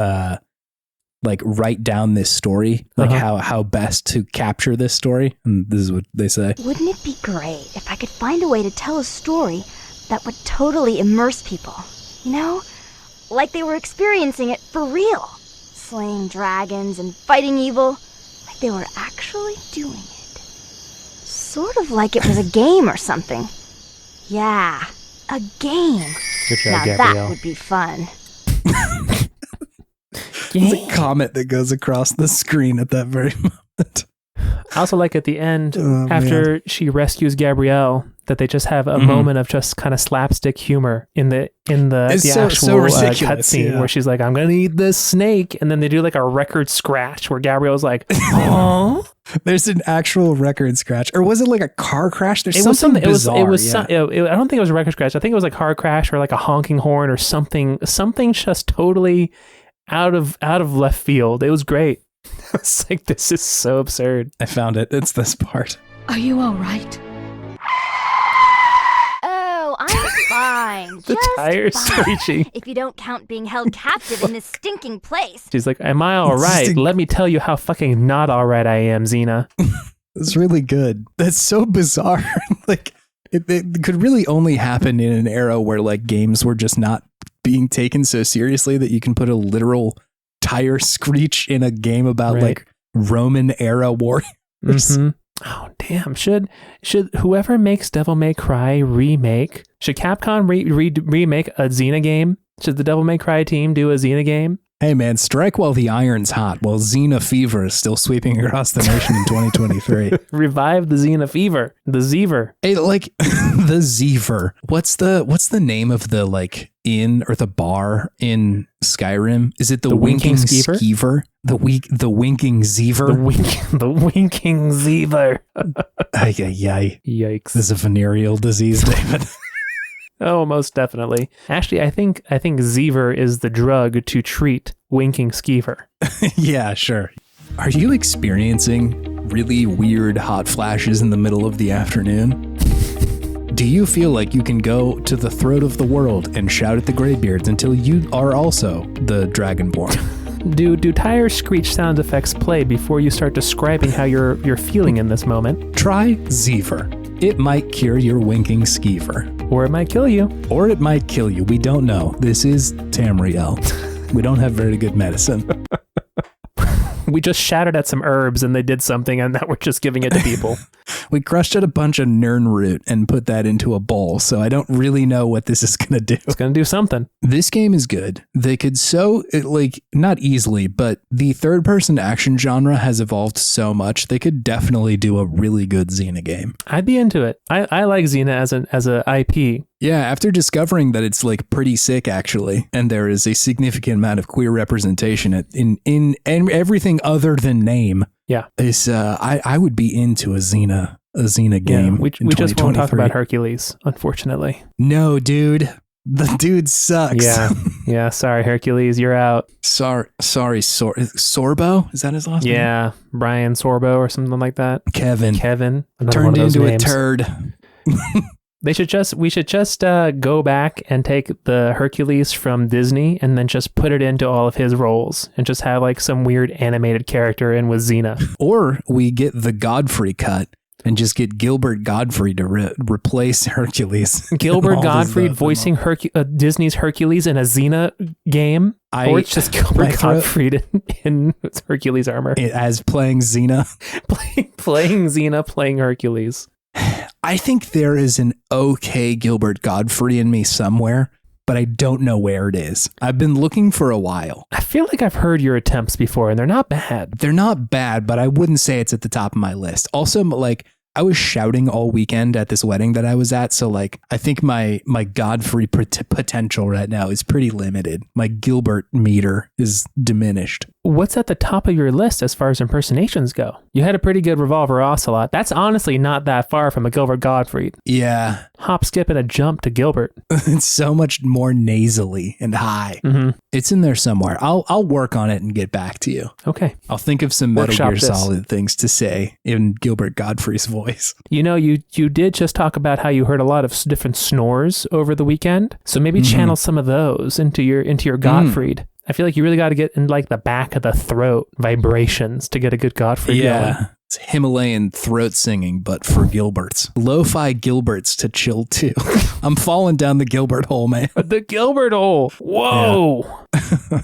like write down this story, like how best to capture this story. And this is what they say. Wouldn't it be great if I could find a way to tell a story that would totally immerse people? You know? Like they were experiencing it for real. Slaying dragons and fighting evil. Like they were actually doing it. Sort of like it was a game or something. Yeah, a game. Good job, now Gabrielle. That would be fun. There's a comet that goes across the screen at that very moment. I also like at the end, after she rescues Gabrielle, that they just have a moment of just kind of slapstick humor in the actual cutscene where she's like, "I'm gonna eat this snake," and then they do like a record scratch where Gabrielle's like, "Oh." There's an actual record scratch, or was it like a car crash? There's something bizarre. I don't think it was a record scratch. I think it was like a car crash or like a honking horn or something just totally out of left field. It was great. I was like, this is so absurd. I found it. It's this part. Are you all right? Oh, I'm fine. The just tires fine. screeching. If you don't count being held captive in this stinking place. She's like, "Am I all right? Let me tell you how fucking not all right I am, Xena." It's really good. That's so bizarre. Like, it could really only happen in an era where like games were just not being taken so seriously that you can put a literal tire screech in a game about like Roman era warriors. Mm-hmm. Oh damn! Should whoever makes Devil May Cry remake? Should Capcom remake a Xena game? Should the Devil May Cry team do a Xena game? Hey man, strike while the iron's hot, while Xena fever is still sweeping across the nation in 2023. Revive the Xena fever, the Zever. Hey, like the Zever. What's the name of the like inn or the bar in Skyrim? Is it the Winking Skeever? The Winking Zever? The Winking Zever. Yikes! This is a venereal disease, David. Oh, most definitely. Actually, I think Zever is the drug to treat Winking Skeever. Yeah, sure. Are you experiencing really weird hot flashes in the middle of the afternoon? Do you feel like you can go to the throat of the world and shout at the graybeards until you are also the Dragonborn? Do tire screech sound effects play before you start describing how you're feeling in this moment? Try Zever. It might cure your Winking Skeever. Or it might kill you. Or it might kill you. We don't know. This is Tamriel. We don't have very good medicine. We just shouted at some herbs and they did something and now we're just giving it to people. We crushed out a bunch of Nern root and put that into a bowl, so I don't really know what this is going to do. It's going to do something. This game is good. They could not easily, but the third-person action genre has evolved so much, they could definitely do a really good Xena game. I'd be into it. I like Xena as a IP. Yeah, after discovering that it's like pretty sick actually, and there is a significant amount of queer representation in everything other than name. Yeah, is I would be into a Xena game. Yeah, we just won't talk about Hercules, unfortunately. No, dude, the dude sucks. Yeah. Sorry, Hercules, you're out. Sorry, Sorbo, is that his last name? Yeah, Brian Sorbo or something like that. Kevin turned into names. A turd. We should just go back and take the Hercules from Disney and then just put it into all of his roles and just have like some weird animated character in with Xena. Or we get the Godfrey cut and just get Gilbert Gottfried to replace Hercules. Gilbert Gottfried voicing Disney's Hercules in a Xena game? Or it's just Gilbert Gottfried in Hercules armor. As playing Xena? playing Xena, playing Hercules. I think there is an okay Gilbert Gottfried in me somewhere, but I don't know where it is. I've been looking for a while. I feel like I've heard your attempts before, and they're not bad. They're not bad, but I wouldn't say it's at the top of my list. Also, like, I was shouting all weekend at this wedding that I was at, so like I think my Godfrey potential right now is pretty limited. My Gilbert meter is diminished. What's at the top of your list as far as impersonations go? You had a pretty good Revolver Ocelot. That's honestly not that far from a Gilbert Gottfried. Yeah. Hop, skip, and a jump to Gilbert. It's so much more nasally and high. Mm-hmm. It's in there somewhere. I'll work on it and get back to you. Okay. I'll think of some Metal Gear Solid things to say in Gilbert Gottfried's voice. You know, you did just talk about how you heard a lot of different snores over the weekend. So maybe channel some of those into your Gottfried. I feel like you really got to get in like the back of the throat vibrations to get a good Gottfried going. It's Himalayan throat singing, but for Gilberts. Lo-fi Gilberts to chill to. I'm falling down the Gilbert hole, man. The Gilbert hole. Whoa. Yeah.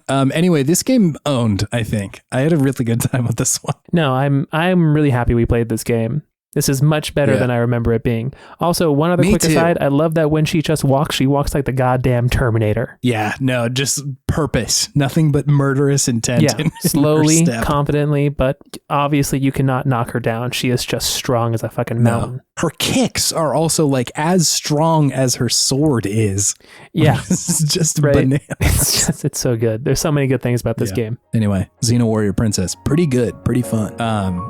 Anyway, this game owned, I think. I had a really good time with this one. No, I'm really happy we played this game. This is much better than I remember it being. Also, one other quick aside, I love that when she just walks, she walks like the goddamn Terminator. Yeah, no, just purpose. Nothing but murderous intent. Yeah, slowly, confidently, but obviously you cannot knock her down. She is just strong as a fucking mountain. No. Her kicks are also like as strong as her sword is. Yeah. It's just bananas. It's so good. There's so many good things about this game. Anyway, Xena Warrior Princess. Pretty good. Pretty fun.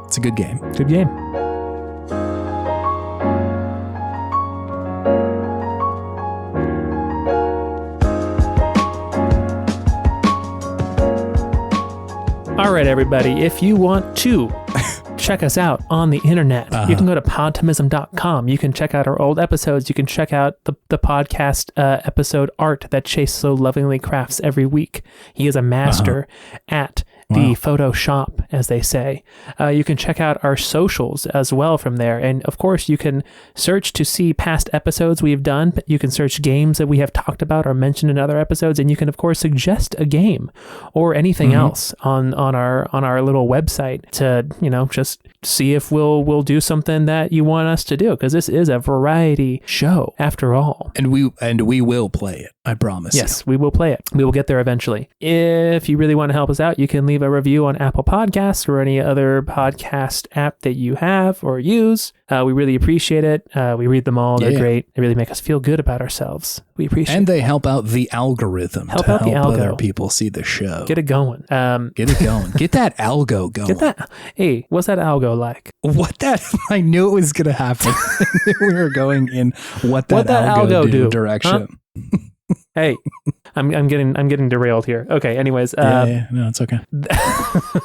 It's a good game. Good game. All right, everybody, if you want to check us out on the internet, you can go to podtimism.com. You can check out our old episodes. You can check out the podcast episode art that Chase so lovingly crafts every week. He is a master at the Photoshop, as they say. You can check out our socials as well from there. And of course, you can search to see past episodes we've done. You can search games that we have talked about or mentioned in other episodes. And you can, of course, suggest a game or anything else on our little website to, just see if we'll do something that you want us to do. Because this is a variety show after all. And we will play it. I promise. Yes, we will play it. We will get there eventually. If you really want to help us out, you can leave a review on Apple Podcasts or any other podcast app that you have or use. We really appreciate it. We read them all. They're great. They really make us feel good about ourselves. We appreciate it. And they help out the algorithm to help other people see the show. Get it going. Get it going. Get that algo going. Get that. Hey, what's that algo like? I knew it was going to happen. We were going in what that algo do direction. Huh? Hey, I'm getting derailed here. Okay, anyways. No, it's okay.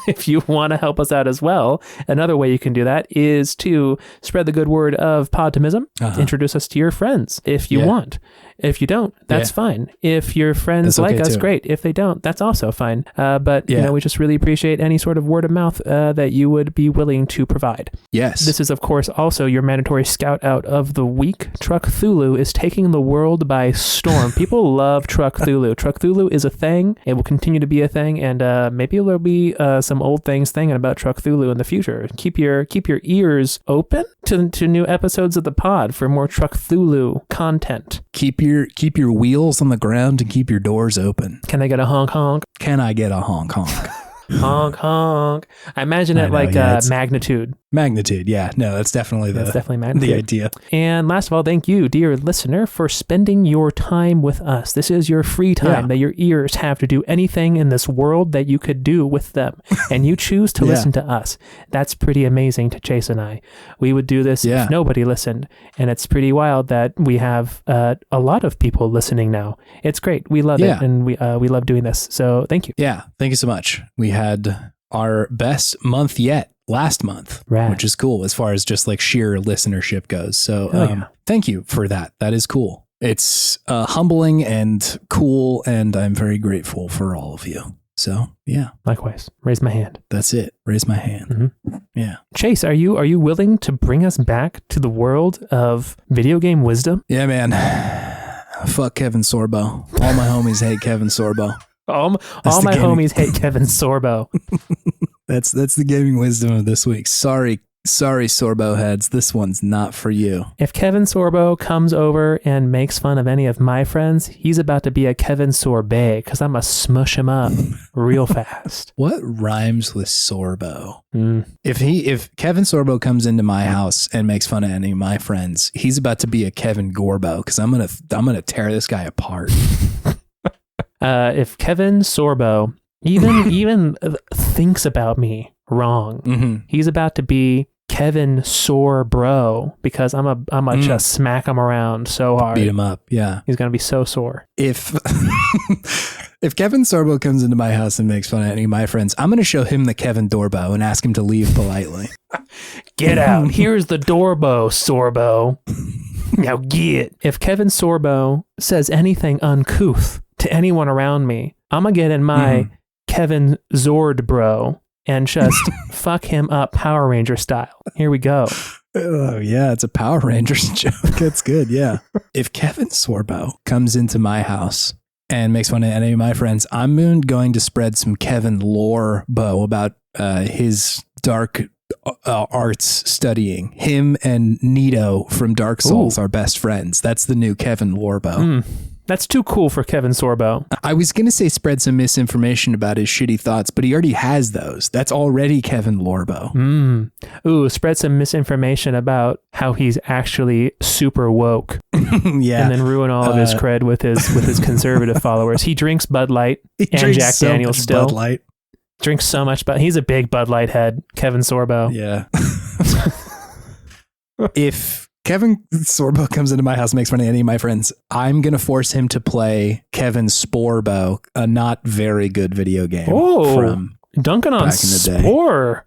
If you want to help us out as well, another way you can do that is to spread the good word of Podtimism. Introduce us to your friends if you want. If you don't, that's fine. If your friends like us, great. If they don't, that's also fine. But we just really appreciate any sort of word of mouth that you would be willing to provide. Yes. This is, of course, also your mandatory scout out of the week. Truck Thulu is taking the world by storm. People love Truck Thulu. Truck Thulu is a thing. It will continue to be a thing, and maybe there'll be some old things thinking about Truck Thulu in the future. Keep your ears open to new episodes of the pod for more Truck Thulu content. Keep your wheels on the ground and keep your doors open. Can I get a honk honk? Can I get a honk honk? Honk honk. I imagine it like magnitude. Magnitude, yeah. No, that's definitely the idea. And last of all, thank you, dear listener, for spending your time with us. This is your free time that your ears have to do anything in this world that you could do with them. And you choose to listen to us. That's pretty amazing to Chase and I. We would do this if nobody listened. And it's pretty wild that we have a lot of people listening now. It's great. We love it. And we love doing this. So thank you. Yeah. Thank you so much. We had our best month yet last month, which is cool as far as just like sheer listenership goes. So thank you for that. That is cool. It's humbling and cool, and I'm very grateful for all of you. So yeah. Likewise. Raise my hand. That's it. Raise my hand. Mm-hmm. Yeah. Chase, are you willing to bring us back to the world of video game wisdom? Yeah, man. Fuck Kevin Sorbo. All my homies hate Kevin Sorbo. All my homies hate Kevin Sorbo. That's the gaming wisdom of this week. Sorry, Sorbo heads. This one's not for you. If Kevin Sorbo comes over and makes fun of any of my friends, he's about to be a Kevin Sorbet because I'm going to smush him up real fast. What rhymes with Sorbo? If Kevin Sorbo comes into my house and makes fun of any of my friends, he's about to be a Kevin Gorbo because I'm gonna tear this guy apart. If Kevin Sorbo even thinks about me wrong, he's about to be Kevin Snorebro because I'm a just smack him around so hard. Beat him up. Yeah. He's going to be so sore. If Kevin Sorbo comes into my house and makes fun of any of my friends, I'm going to show him the Kevin Dorbo and ask him to leave politely. Get out. Here's the Dorbo, Sorbo. Now get. If Kevin Sorbo says anything uncouth to anyone around me, I'm going to get in my Kevin Zordbro and just fuck him up Power Ranger style. Here we go. Oh, yeah. It's a Power Rangers joke. That's good. Yeah. If Kevin Sorbo comes into my house and makes fun of any of my friends, I'm going to spread some Kevin lore about his dark arts studying. Him and Nito from Dark Souls are best friends. That's the new Kevin Lorbo. That's too cool for Kevin Sorbo. I was going to say spread some misinformation about his shitty thoughts, but he already has those. That's already Kevin Lorbo. Ooh, spread some misinformation about how he's actually super woke. Yeah. And then ruin all of his cred with his conservative followers. He drinks Bud Light and Jack Daniels still. Bud Light. Drinks so much, but he's a big Bud Light head, Kevin Sorbo. Yeah. If Kevin Sorbo comes into my house and makes fun of any of my friends, I'm going to force him to play Kevin Sporbo, a not very good video game from dunking on back in the day. Spore.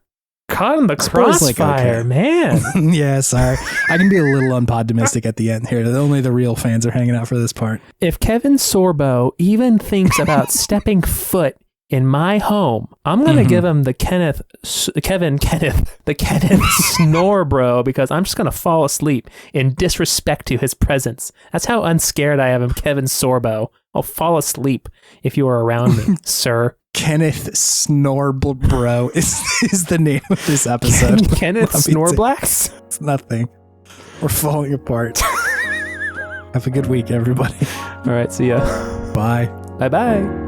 Caught in the crossfire, man. Yeah, sorry. I can be a little unpodtimistic at the end here. Only the real fans are hanging out for this part. If Kevin Sorbo even thinks about stepping foot in my home, I'm going to give him the Kenneth Snorebro, because I'm just going to fall asleep in disrespect to his presence. That's how unscared I am of Kevin Sorbo. I'll fall asleep if you are around me, sir. Kenneth Snorebro is the name of this episode. Kenneth Snorblacks? It's nothing. We're falling apart. Have a good week, everybody. All right, see ya. Bye. Bye-bye.